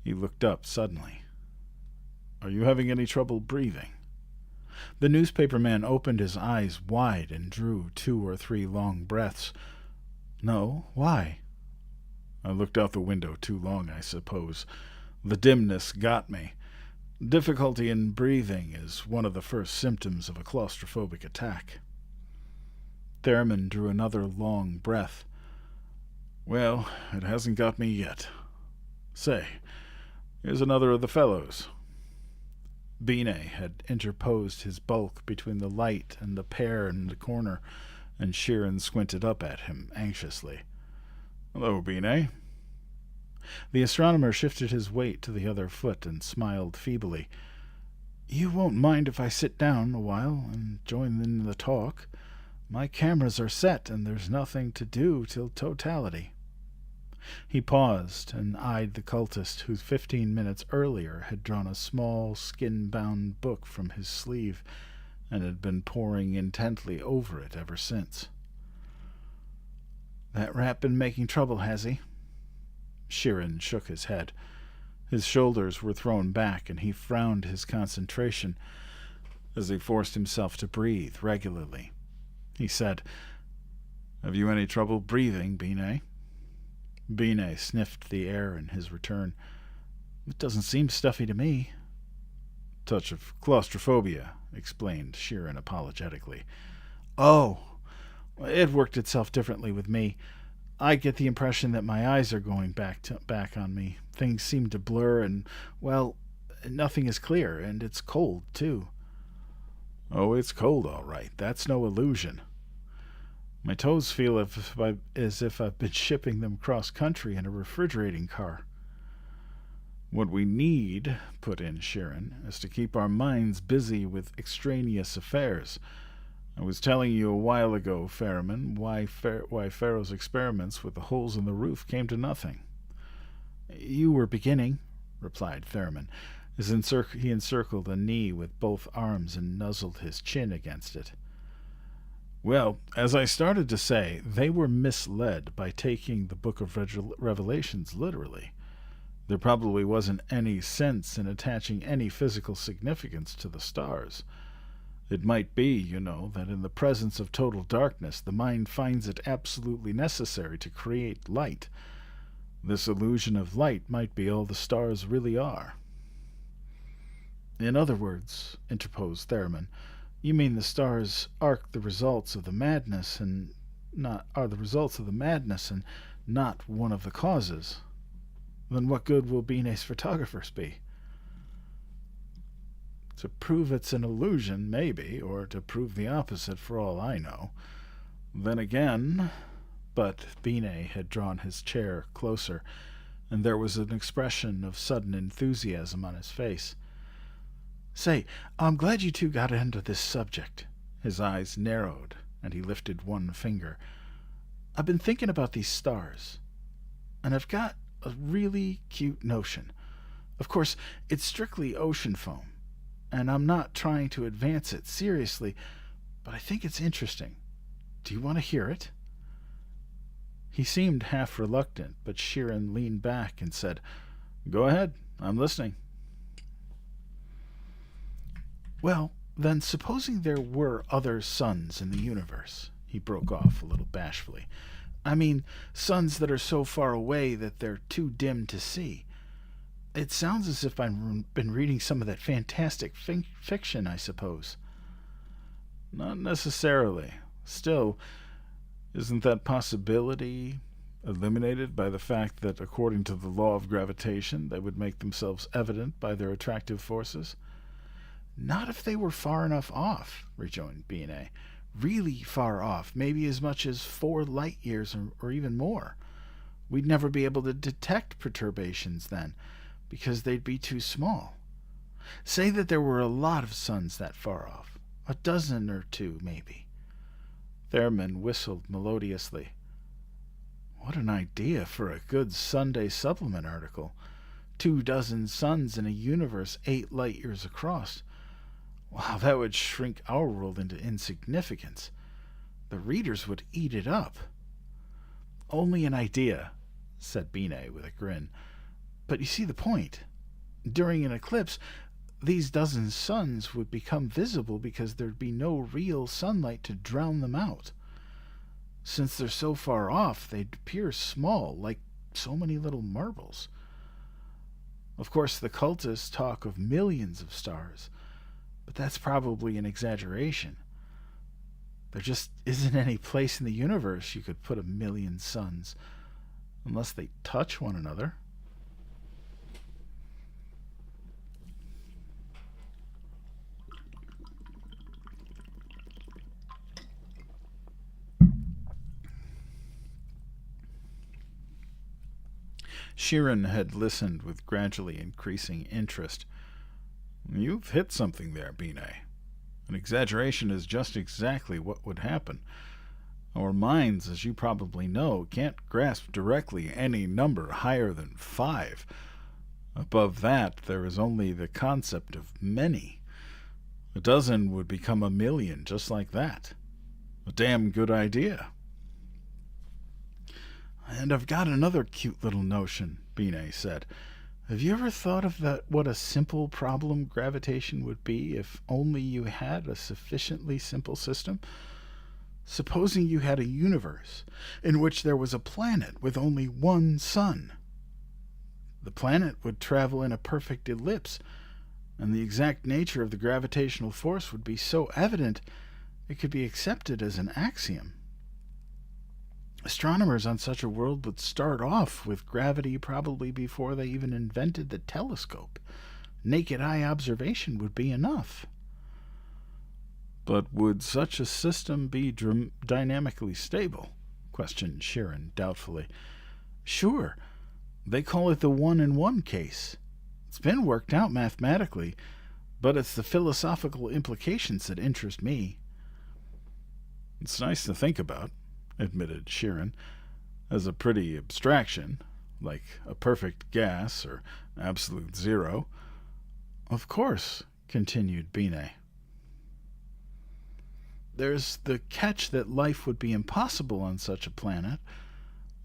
He looked up suddenly. "Are you having any trouble breathing?" The newspaper man opened his eyes wide and drew 2 or 3 long breaths. "No, why?" "I looked out the window too long, I suppose. The dimness got me. Difficulty in breathing is one of the first symptoms of a claustrophobic attack." Theramon drew another long breath. "Well, it hasn't got me yet. Say, here's another of the fellows." Binet had interposed his bulk between the light and the pair in the corner, and Sheeran squinted up at him anxiously. "Hello, Binet." The astronomer shifted his weight to the other foot and smiled feebly. "You won't mind if I sit down a while and join in the talk? My cameras are set, and there's nothing to do till totality." He paused and eyed the cultist who 15 minutes earlier had drawn a small, skin-bound book from his sleeve and had been poring intently over it ever since. "That rat been making trouble, has he?" Sheeran shook his head. His shoulders were thrown back, and he frowned his concentration as he forced himself to breathe regularly. He said, "Have you any trouble breathing, Binet?" Binet sniffed the air in his return. "It doesn't seem stuffy to me." "Touch of claustrophobia," explained Sheeran apologetically. "Oh, it worked itself differently with me. I get the impression that my eyes are going back on me. Things seem to blur, and, well, nothing is clear, and it's cold, too." "Oh, it's cold, all right. That's no illusion." "My toes feel as if I've been shipping them cross-country in a refrigerating car." "What we need," put in Sheeran, "is to keep our minds busy with extraneous affairs. I was telling you a while ago, Ferriman, why Pharaoh's experiments with the holes in the roof came to nothing." "You were beginning," replied Ferriman. He encircled a knee with both arms and nuzzled his chin against it. "Well, as I started to say, they were misled by taking the Book of Revelations literally. There probably wasn't any sense in attaching any physical significance to the stars. It might be, you know, that in the presence of total darkness, the mind finds it absolutely necessary to create light. This illusion of light might be all the stars really are." "In other words," interposed Theramon, "you mean the stars are the results of the madness and not one of the causes. Then what good will Binet's photographers be?" "To prove it's an illusion, maybe, or to prove the opposite for all I know. Then again—" But Binet had drawn his chair closer, and there was an expression of sudden enthusiasm on his face. "Say, I'm glad you two got into this subject." His eyes narrowed, and he lifted one finger. "I've been thinking about these stars, and I've got a really cute notion. Of course, it's strictly ocean foam, and I'm not trying to advance it seriously, but I think it's interesting. Do you want to hear it?" He seemed half reluctant, but Sheeran leaned back and said, "Go ahead, I'm listening." "Well, then, supposing there were other suns in the universe," he broke off a little bashfully. "I mean, suns that are so far away that they're too dim to see. It sounds as if I've been reading some of that fantastic fiction, I suppose." "Not necessarily. Still, isn't that possibility Eliminated by the fact that, according to the law of gravitation, they would make themselves evident by their attractive forces? Not if they were far enough off, rejoined B&A. Really far off, maybe as much as 4 light years or even more. We'd never be able to detect perturbations then, because they'd be too small. Say that there were a lot of suns that far off, a dozen or two, maybe. Thurman whistled melodiously. What an idea for a good Sunday supplement article. 24 suns in a universe 8 light years across. Wow, that would shrink our world into insignificance. The readers would eat it up. Only an idea, said Binet with a grin. But you see the point. During an eclipse, these dozen suns would become visible because there'd be no real sunlight to drown them out. Since they're so far off, they'd appear small, like so many little marbles. Of course, the cultists talk of millions of stars, but that's probably an exaggeration. There just isn't any place in the universe you could put 1,000,000 suns, unless they touch one another. Sheeran had listened with gradually increasing interest. You've hit something there, Binet. An exaggeration is just exactly what would happen. Our minds, as you probably know, can't grasp directly any number higher than 5. Above that, there is only the concept of many. A dozen would become 1,000,000 just like that. A damn good idea. And I've got another cute little notion, Binet said. Have you ever thought of what a simple problem gravitation would be if only you had a sufficiently simple system? Supposing you had a universe in which there was a planet with only one sun. The planet would travel in a perfect ellipse, and the exact nature of the gravitational force would be so evident it could be accepted as an axiom. Astronomers on such a world would start off with gravity probably before they even invented the telescope. Naked eye observation would be enough. But would such a system be dynamically stable? Questioned Sheeran doubtfully. Sure. They call it the 1-in-1 case. It's been worked out mathematically, but it's the philosophical implications that interest me. It's nice to think about, admitted Sheeran, as a pretty abstraction, like a perfect gas or absolute zero. Of course, continued Binet. There's the catch that life would be impossible on such a planet.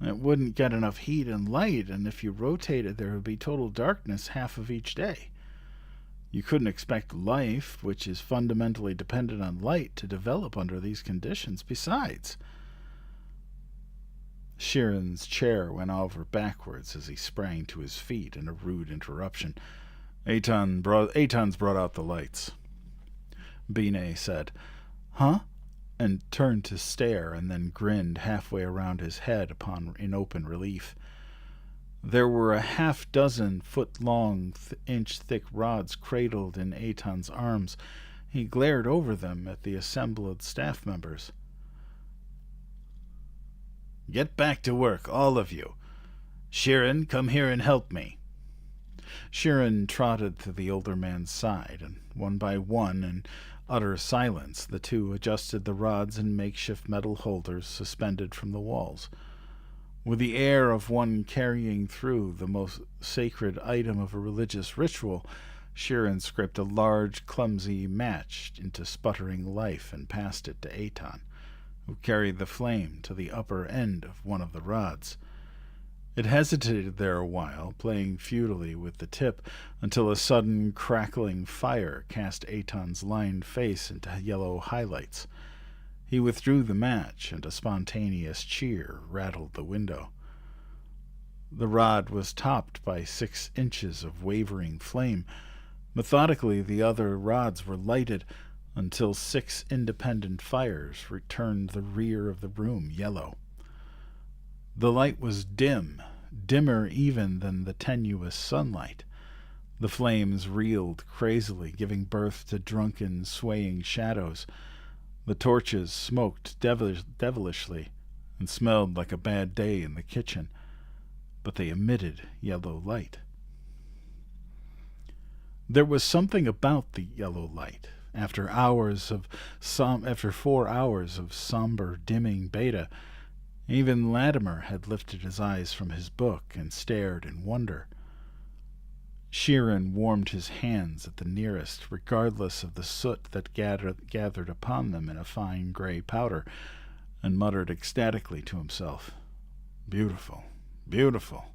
It wouldn't get enough heat and light, and if you rotated, there would be total darkness half of each day. You couldn't expect life, which is fundamentally dependent on light, to develop under these conditions. Besides, Sheeran's chair went over backwards as he sprang to his feet in a rude interruption. Eitan's brought out the lights. Binet said, Huh? And turned to stare, and then grinned halfway around his head in open relief. There were a 6 foot-long, inch-thick rods cradled in Eitan's arms. He glared over them at the assembled staff members. Get back to work, all of you. Sheeran, come here and help me. Sheeran trotted to the older man's side, and one by one, in utter silence, the two adjusted the rods and makeshift metal holders suspended from the walls. With the air of one carrying through the most sacred item of a religious ritual, Sheeran scraped a large, clumsy match into sputtering life and passed it to Eitan, who carried the flame to the upper end of one of the rods. It hesitated there a while, playing futilely with the tip, until a sudden crackling fire cast Eitan's lined face into yellow highlights. He withdrew the match, and a spontaneous cheer rattled the window. The rod was topped by 6 inches of wavering flame. Methodically, the other rods were lighted until 6 independent fires returned the rear of the room yellow. The light was dim, dimmer even than the tenuous sunlight. The flames reeled crazily, giving birth to drunken, swaying shadows. The torches smoked devilishly and smelled like a bad day in the kitchen, but they emitted yellow light. There was something about the yellow light. After 4 hours of somber, dimming beta, even Latimer had lifted his eyes from his book and stared in wonder. Sheeran warmed his hands at the nearest, regardless of the soot that gathered upon them in a fine gray powder, and muttered ecstatically to himself, "Beautiful, beautiful.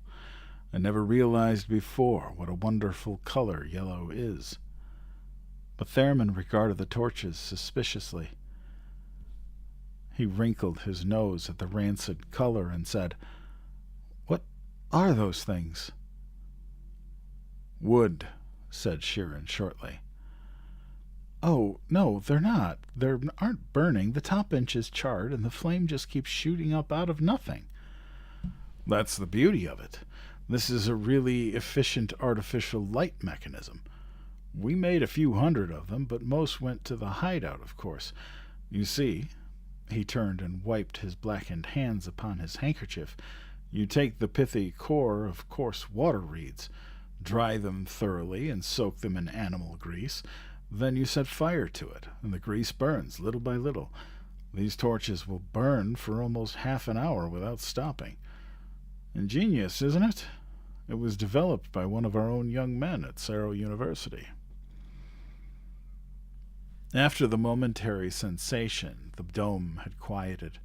I never realized before what a wonderful color yellow is." But Theremin regarded the torches suspiciously. He wrinkled his nose at the rancid color and said, "What are those things?" "Wood," said Sheeran shortly. "Oh, no, they're not. They aren't burning. The top inch is charred, and the flame just keeps shooting up out of nothing." "That's the beauty of it. This is a really efficient artificial light mechanism. We made a few hundred of them, but most went to the hideout, of course. You see," he turned and wiped his blackened hands upon his handkerchief, "you take the pithy core of coarse water reeds, dry them thoroughly and soak them in animal grease. Then you set fire to it, and the grease burns little by little. These torches will burn for almost half an hour without stopping. Ingenious, isn't it? It was developed by one of our own young men at Cerro University." After the momentary sensation, the dome had quieted.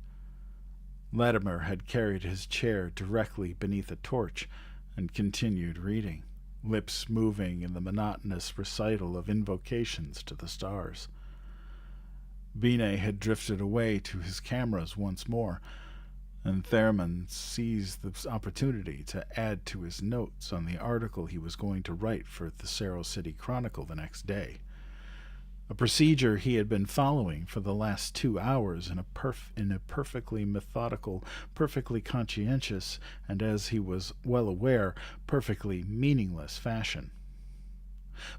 Latimer had carried his chair directly beneath a torch and continued reading, lips moving in the monotonous recital of invocations to the stars. Binet had drifted away to his cameras once more, and Theremin seized the opportunity to add to his notes on the article he was going to write for the Cerro City Chronicle the next day. A procedure he had been following for the last 2 hours in a perfectly methodical, perfectly conscientious, and, as he was well aware, perfectly meaningless fashion.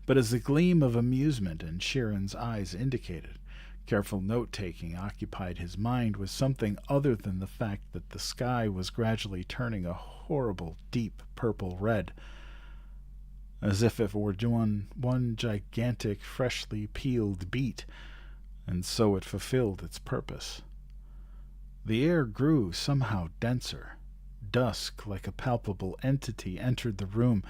But as the gleam of amusement in Sheeran's eyes indicated, careful note-taking occupied his mind with something other than the fact that the sky was gradually turning a horrible deep purple red, as if it were one gigantic, freshly peeled beet, and so it fulfilled its purpose. The air grew somehow denser. Dusk, like a palpable entity, entered the room,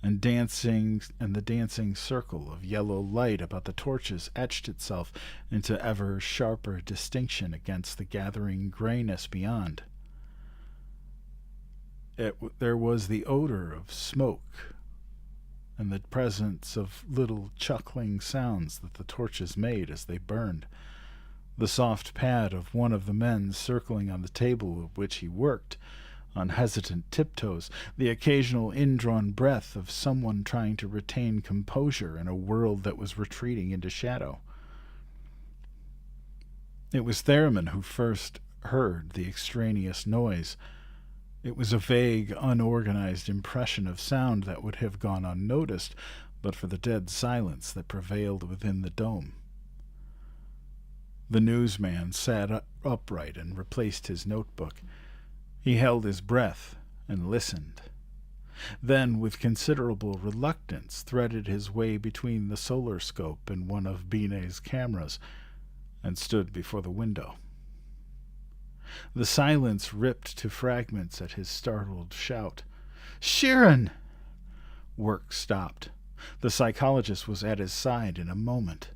and the dancing circle of yellow light about the torches etched itself into ever sharper distinction against the gathering grayness beyond. There was the odor of smoke, and the presence of little chuckling sounds that the torches made as they burned. The soft pad of one of the men circling on the table at which he worked, on hesitant tiptoes, the occasional indrawn breath of someone trying to retain composure in a world that was retreating into shadow. It was Theremin who first heard the extraneous noise. It was a vague, unorganized impression of sound that would have gone unnoticed but for the dead silence that prevailed within the dome. The newsman sat upright and replaced his notebook. He held his breath and listened. Then, with considerable reluctance, threaded his way between the solar scope and one of Binet's cameras and stood before the window. The silence ripped to fragments at his startled shout. "Sheeran!" Work stopped. The psychologist was at his side in a moment.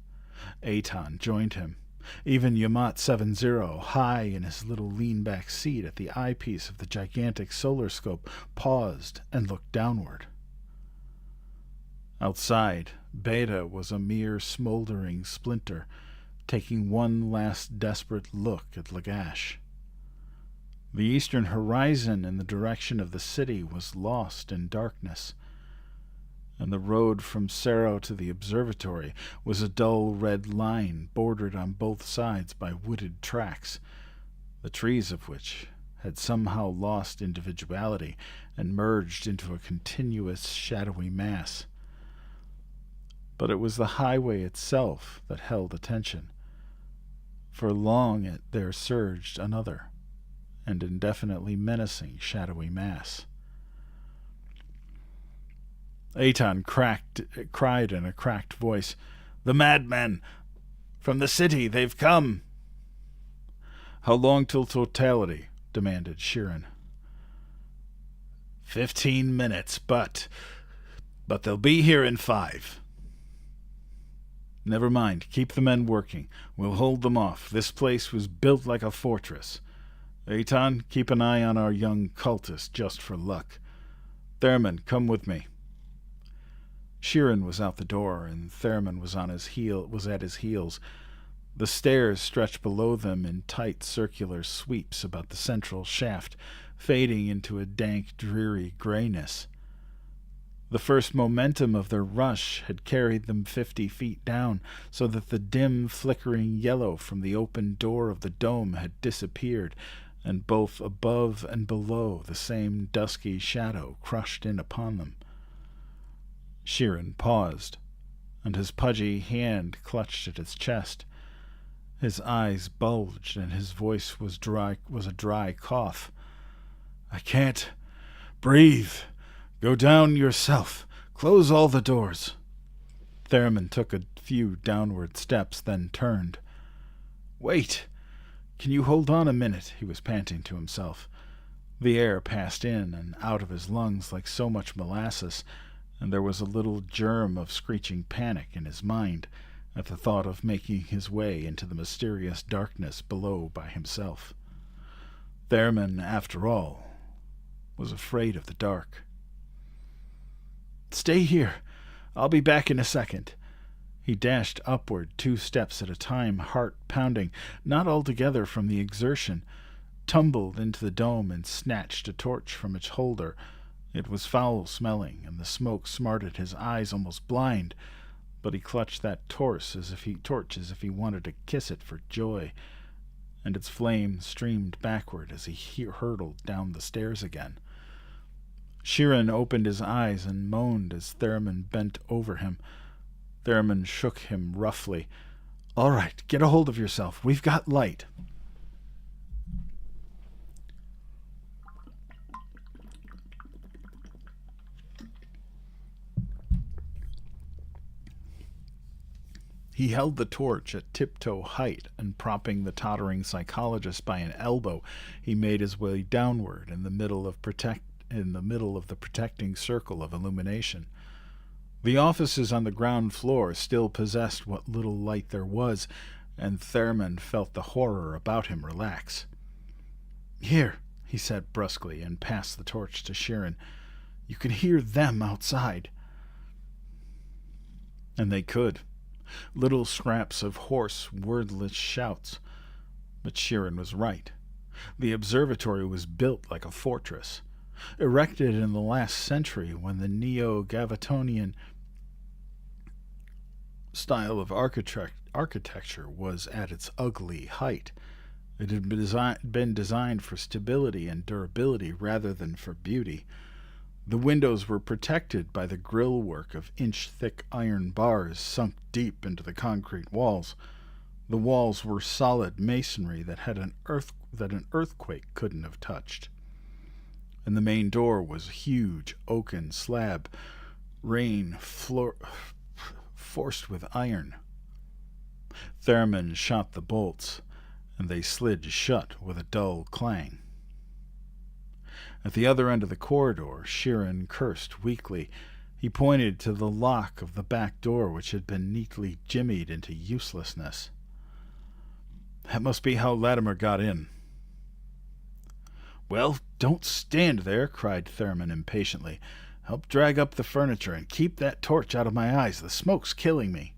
Eitan joined him. Even Yamat 70, high in his little lean-back seat at the eyepiece of the gigantic solar scope, paused and looked downward. Outside, Beta was a mere smoldering splinter, taking one last desperate look at Lagash. The eastern horizon in the direction of the city was lost in darkness, and the road from Cerro to the observatory was a dull red line bordered on both sides by wooded tracks, the trees of which had somehow lost individuality and merged into a continuous shadowy mass. But it was the highway itself that held attention. For long there surged another, and indefinitely menacing shadowy mass. Aton cried in a cracked voice, "The madmen! From the city, they've come!" "How long till totality?" demanded Sheeran. 15 minutes, but they'll be here in 5. Never mind, keep the men working. We'll hold them off. This place was built like a fortress. Aton, keep an eye on our young cultist, just for luck. Thurman, come with me. Sheeran was out the door, and Thurman was at his heels. The stairs stretched below them in tight circular sweeps about the central shaft, fading into a dank, dreary grayness. The first momentum of their rush had carried them 50 feet down, so that the dim, flickering yellow from the open door of the dome had disappeared, and both above and below the same dusky shadow crushed in upon them. Sheeran paused, and his pudgy hand clutched at his chest. His eyes bulged, and his voice was a dry cough. "I can't breathe. Go down yourself. Close all the doors." Thurman took a few downward steps, then turned. "Wait! Can you hold on a minute?" he was panting to himself. The air passed in and out of his lungs like so much molasses, and there was a little germ of screeching panic in his mind at the thought of making his way into the mysterious darkness below by himself. Thurman, after all, was afraid of the dark. "Stay here. I'll be back in a second." He dashed upward 2 steps at a time, heart pounding, not altogether from the exertion, tumbled into the dome and snatched a torch from its holder. It was foul-smelling, and the smoke smarted his eyes almost blind, but he clutched that torch as if he wanted to kiss it for joy, and its flame streamed backward as he hurtled down the stairs again. Sheeran opened his eyes and moaned as Thurman bent over him. Thurman shook him roughly. "All right, get a hold of yourself. We've got light." He held the torch at tiptoe height, and propping the tottering psychologist by an elbow, he made his way downward in the middle of the protecting circle of illumination. The offices on the ground floor still possessed what little light there was, and Thurman felt the horror about him relax. "Here," he said brusquely, and passed the torch to Sheeran. "You can hear them outside." And they could. Little scraps of hoarse, wordless shouts. But Sheeran was right. The observatory was built like a fortress. Erected in the last century, when the neo-Gavatonian style of architecture was at its ugly height. It had been designed for stability and durability rather than for beauty. The windows were protected by the grillwork of inch-thick iron bars sunk deep into the concrete walls. The walls were solid masonry that an earthquake couldn't have touched. And the main door was a huge oaken slab, forced with iron. Thurman shot the bolts, and they slid shut with a dull clang. At the other end of the corridor, Sheeran cursed weakly. He pointed to the lock of the back door, which had been neatly jimmied into uselessness. "That must be how Latimer got in." "Well, don't stand there," cried Thurman impatiently. "Help drag up the furniture and keep that torch out of my eyes. The smoke's killing me."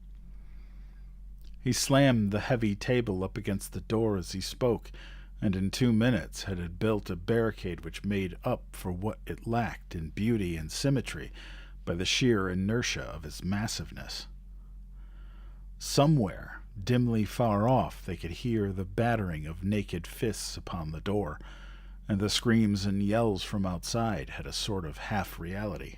He slammed the heavy table up against the door as he spoke, and in 2 minutes had built a barricade which made up for what it lacked in beauty and symmetry by the sheer inertia of its massiveness. Somewhere, dimly far off, they could hear the battering of naked fists upon the door, and the screams and yells from outside had a sort of half-reality.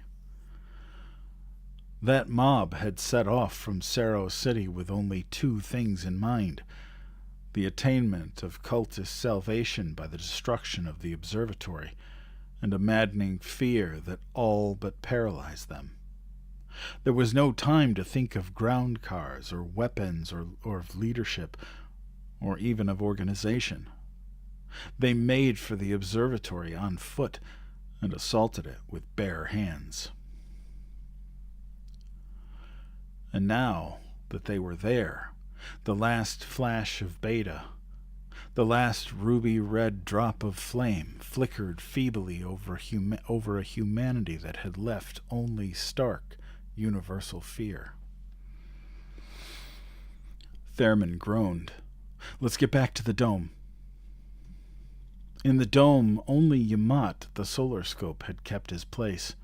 That mob had set off from Cerro City with only two things in mind: the attainment of cultist salvation by the destruction of the observatory, and a maddening fear that all but paralyzed them. There was no time to think of ground cars or weapons or of leadership or even of organization. They made for the observatory on foot and assaulted it with bare hands. And now that they were there, the last flash of beta, the last ruby-red drop of flame flickered feebly over a humanity that had left only stark, universal fear. Thurman groaned. "Let's get back to the dome." In the dome, only Yamat, the solar scope, had kept his place.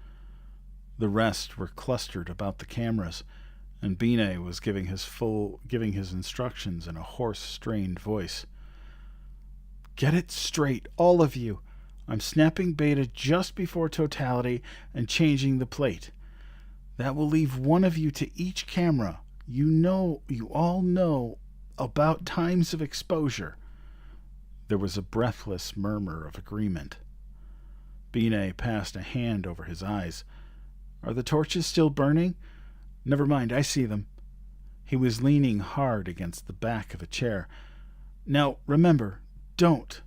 The rest were clustered about the cameras, and Binet was giving his instructions in a hoarse, strained voice. "Get it straight, all of you. I'm snapping beta just before totality and changing the plate. That will leave one of you to each camera. You all know about times of exposure." There was a breathless murmur of agreement. Binet passed a hand over his eyes. "Are the torches still burning? Never mind, I see them." He was leaning hard against the back of a chair. "Now, remember, don't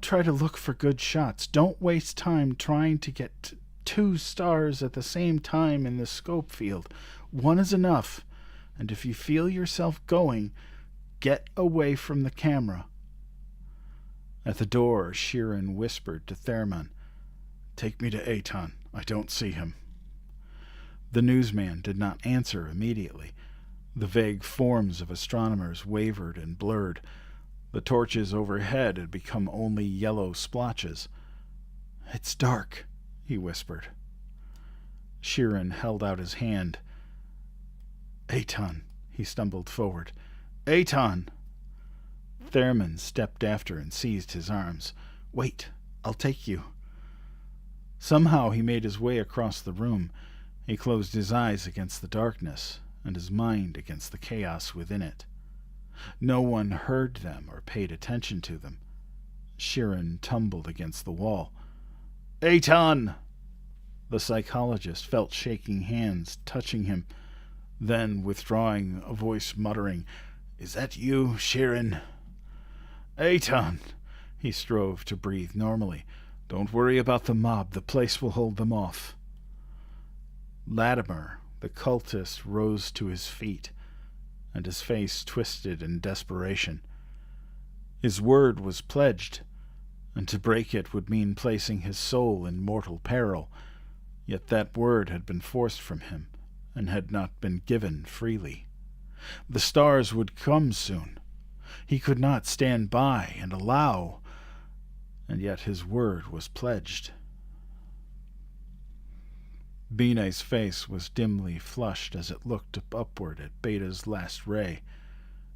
try to look for good shots. Don't waste time trying to get two stars at the same time in the scope field. One is enough, and if you feel yourself going, get away from the camera." At the door, Sheeran whispered to Thurman, "Take me to Aton. I don't see him." The newsman did not answer immediately. The vague forms of astronomers wavered and blurred. The torches overhead had become only yellow splotches. "It's dark," he whispered. Sheeran held out his hand. "Aton," he stumbled forward. "Aton!" Thurman stepped after and seized his arms. "Wait, I'll take you." Somehow he made his way across the room. He closed his eyes against the darkness, and his mind against the chaos within it. No one heard them or paid attention to them. Sheeran tumbled against the wall. "Aton!" The psychologist felt shaking hands touching him, then withdrawing, a voice muttering, "Is that you, Sheeran?" "Aton!" He strove to breathe normally. "Don't worry about the mob. The place will hold them off." Latimer, the cultist, rose to his feet, and his face twisted in desperation. His word was pledged, and to break it would mean placing his soul in mortal peril, yet that word had been forced from him, and had not been given freely. The stars would come soon. He could not stand by and allow, and yet his word was pledged. Binet's face was dimly flushed as it looked upward at Beta's last ray,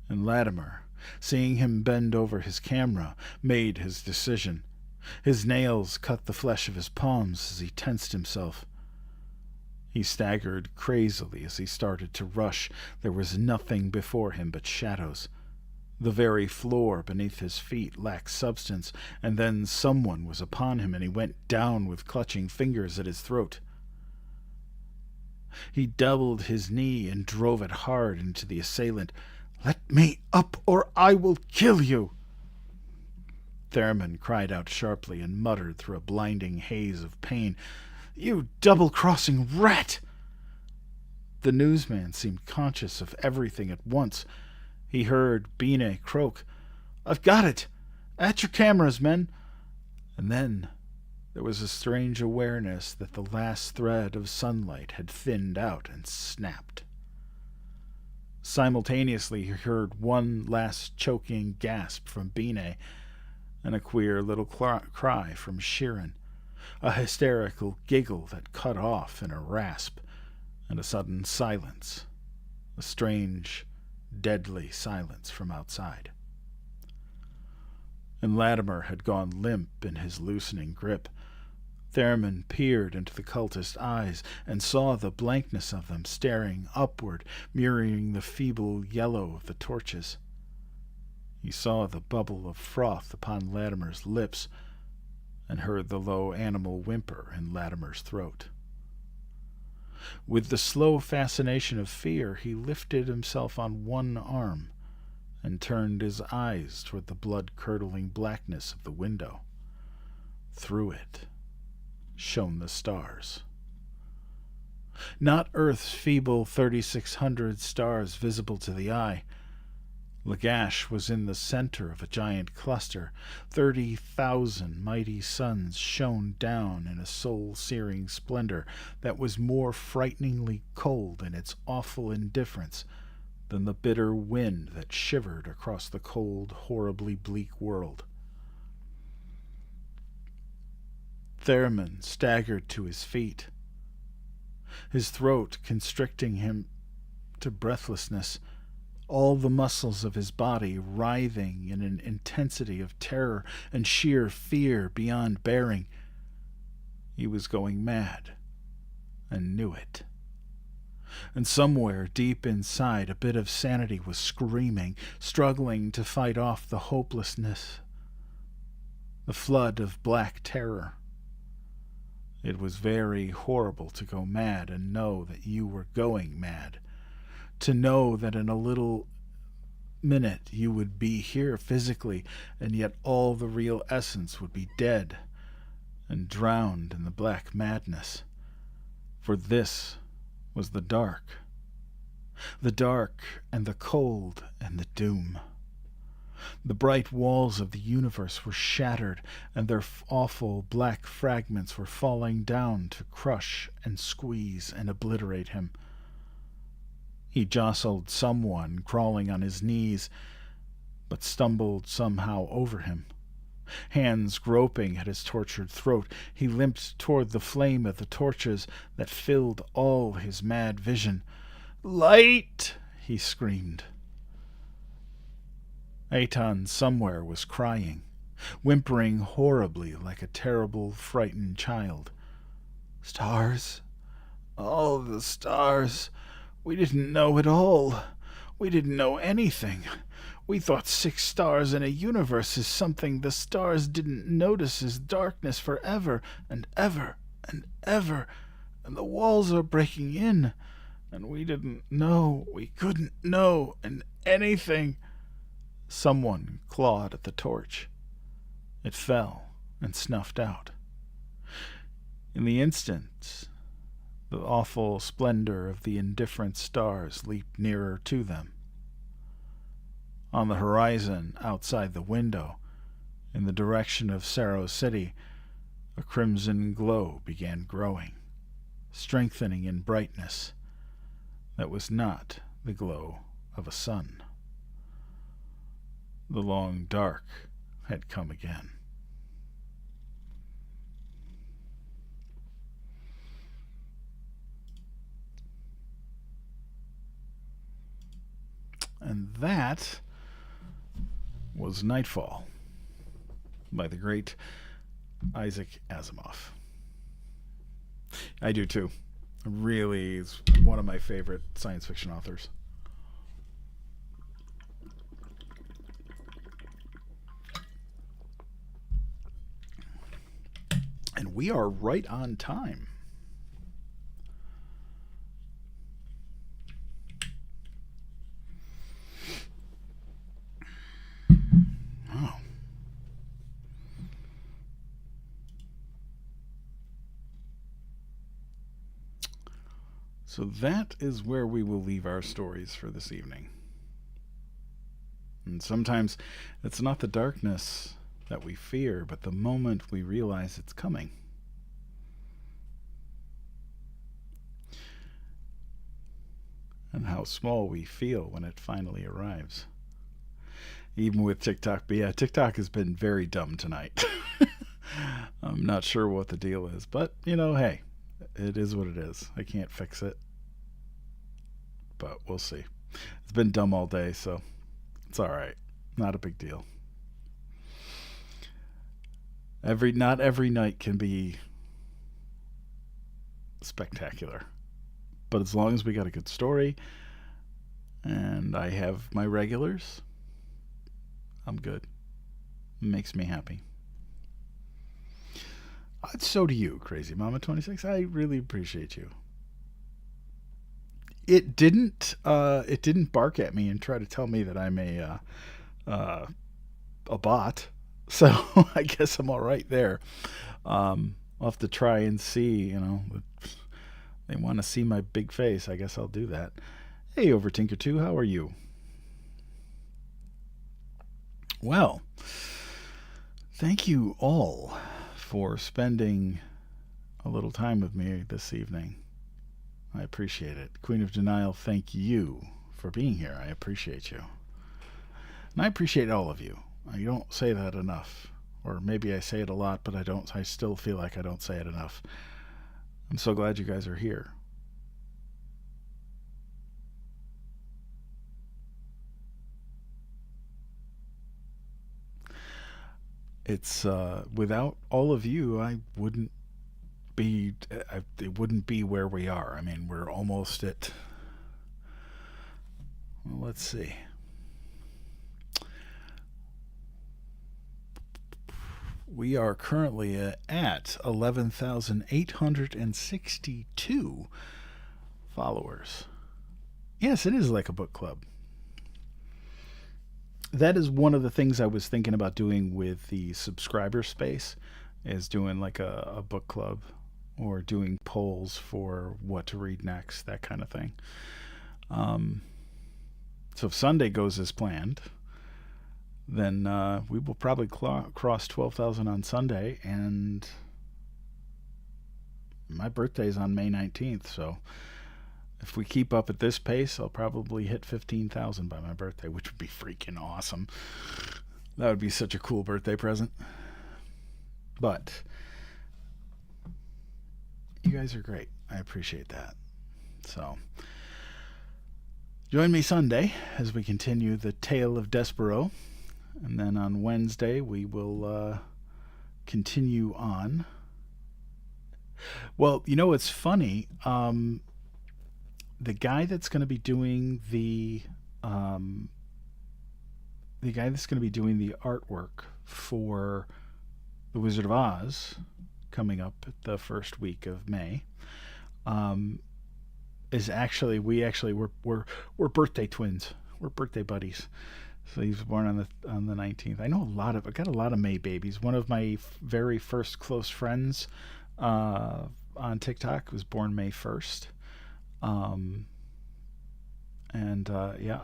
and Latimer, seeing him bend over his camera, made his decision. His nails cut the flesh of his palms as he tensed himself. He staggered crazily as he started to rush. There was nothing before him but shadows. The very floor beneath his feet lacked substance, and then someone was upon him, and he went down with clutching fingers at his throat. He doubled his knee and drove it hard into the assailant. "Let me up, or I will kill you!" Thurman cried out sharply and muttered through a blinding haze of pain, "You double-crossing rat!" The newsman seemed conscious of everything at once. He heard Binet croak, "I've got it! At your cameras, men!" And then there was a strange awareness that the last thread of sunlight had thinned out and snapped. Simultaneously he heard one last choking gasp from Binet, and a queer little cry from Sheeran, a hysterical giggle that cut off in a rasp, and a sudden silence, a strange, deadly silence from outside. and Latimer had gone limp in his loosening grip. Theremin peered into the cultist's eyes and saw the blankness of them staring upward, mirroring the feeble yellow of the torches. He saw the bubble of froth upon Latimer's lips and heard the low animal whimper in Latimer's throat. With the slow fascination of fear, he lifted himself on one arm and turned his eyes toward the blood-curdling blackness of the window. Through it shone the stars. Not Earth's feeble 3,600 stars visible to the eye. Lagash was in the center of a giant cluster. 30,000 mighty suns shone down in a soul-searing splendor that was more frighteningly cold in its awful indifference than the bitter wind that shivered across the cold, horribly bleak world. Theremin staggered to his feet, his throat constricting him to breathlessness, all the muscles of his body writhing in an intensity of terror and sheer fear beyond bearing. He was going mad, and knew it. And somewhere deep inside, a bit of sanity was screaming, struggling to fight off the hopelessness, the flood of black terror. It was very horrible to go mad and know that you were going mad. To know that in a little minute you would be here physically, and yet all the real essence would be dead and drowned in the black madness. For this was the dark and the cold and the doom. The bright walls of the universe were shattered, and their awful black fragments were falling down to crush and squeeze and obliterate him. He jostled someone crawling on his knees, but stumbled somehow over him. Hands groping at his tortured throat, he limped toward the flame of the torches that filled all his mad vision. "Light!" he screamed. Aton somewhere was crying, whimpering horribly like a terrible, frightened child. "Stars! All the stars! We didn't know it all. We didn't know anything. We thought 6 stars in a universe is something the stars didn't notice as darkness forever and ever and ever, and the walls are breaking in, and we didn't know, we couldn't know, and anything." Someone clawed at the torch. It fell and snuffed out. In the instant, the awful splendor of the indifferent stars leaped nearer to them. On the horizon, outside the window, in the direction of Saro City, a crimson glow began growing, strengthening in brightness that was not the glow of a sun. The long dark had come again. And that was Nightfall by the great Isaac Asimov. I do too. Really is one of my favorite science fiction authors. And we are right on time. Oh. So that is where we will leave our stories for this evening. And sometimes it's not the darkness that we fear, but the moment we realize it's coming. And how small we feel when it finally arrives. Even with TikTok. But yeah, TikTok has been very dumb tonight. I'm not sure what the deal is, but, hey, it is what it is. I can't fix it. But we'll see. It's been dumb all day, so it's alright. Not a big deal. Not every night can be spectacular, but as long as we got a good story and I have my regulars, I'm good. It makes me happy. So do you, Crazy Mama 26. I really appreciate you. It didn't. It didn't bark at me and try to tell me that I'm a bot. So I guess I'm all right there. I'll have to try and see. They want to see my big face. I guess I'll do that. Hey, Overtinker 2, how are you? Well, thank you all for spending a little time with me this evening. I appreciate it. Queen of Denial, thank you for being here. I appreciate you. And I appreciate all of you. I don't say that enough. Or maybe I say it a lot, but I still feel like I don't say it enough. I'm so glad you guys are here. It's without all of you, I wouldn't be. It wouldn't be where we are. I mean, we're almost at. Well, let's see. We are currently at 11,862 followers. Yes, it is like a book club. That is one of the things I was thinking about doing with the subscriber space, is doing like a book club or doing polls for what to read next, that kind of thing. So if Sunday goes as planned, then we will probably cross 12,000 on Sunday, and my birthday is on May 19th, so if we keep up at this pace, I'll probably hit 15,000 by my birthday, which would be freaking awesome. That would be such a cool birthday present. But you guys are great. I appreciate that. So join me Sunday as we continue the tale of Despero. And then on Wednesday, we will continue on. Well, it's funny. The guy that's going to be doing the artwork for The Wizard of Oz, coming up the first week of May, is actually we're birthday twins. We're birthday buddies. So he was born on the 19th. I got a lot of May babies. One of my very first close friends on TikTok was born May 1st. I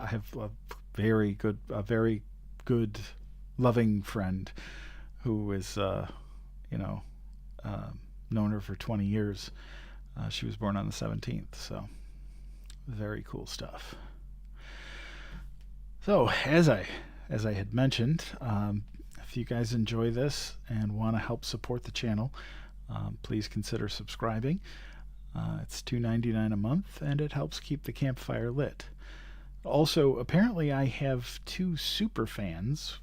have a very good, loving friend who is, known her for 20 years. She was born on the 17th, so very cool stuff. So, as I had mentioned, if you guys enjoy this and want to help support the channel, please consider subscribing. It's $2.99 a month, and it helps keep the campfire lit. Also, apparently I have 2 super fans,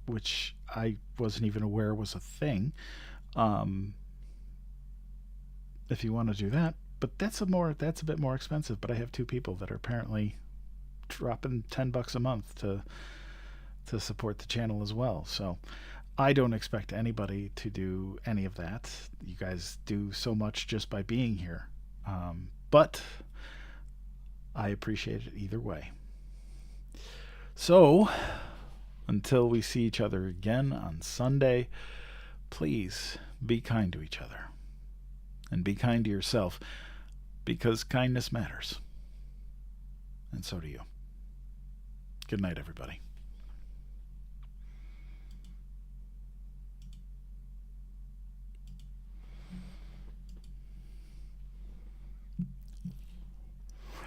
which I wasn't even aware was a thing. If you want to do that, but that's a bit more expensive. But I have 2 people that are apparently dropping $10 a month to support the channel as well. So I don't expect anybody to do any of that. You guys do so much just by being here. But I appreciate it either way. So, until we see each other again on Sunday, please be kind to each other. And be kind to yourself, because kindness matters. And so do you. Good night, everybody.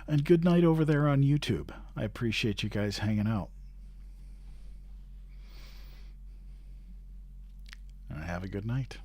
And good night over there on YouTube. I appreciate you guys hanging out. And have a good night.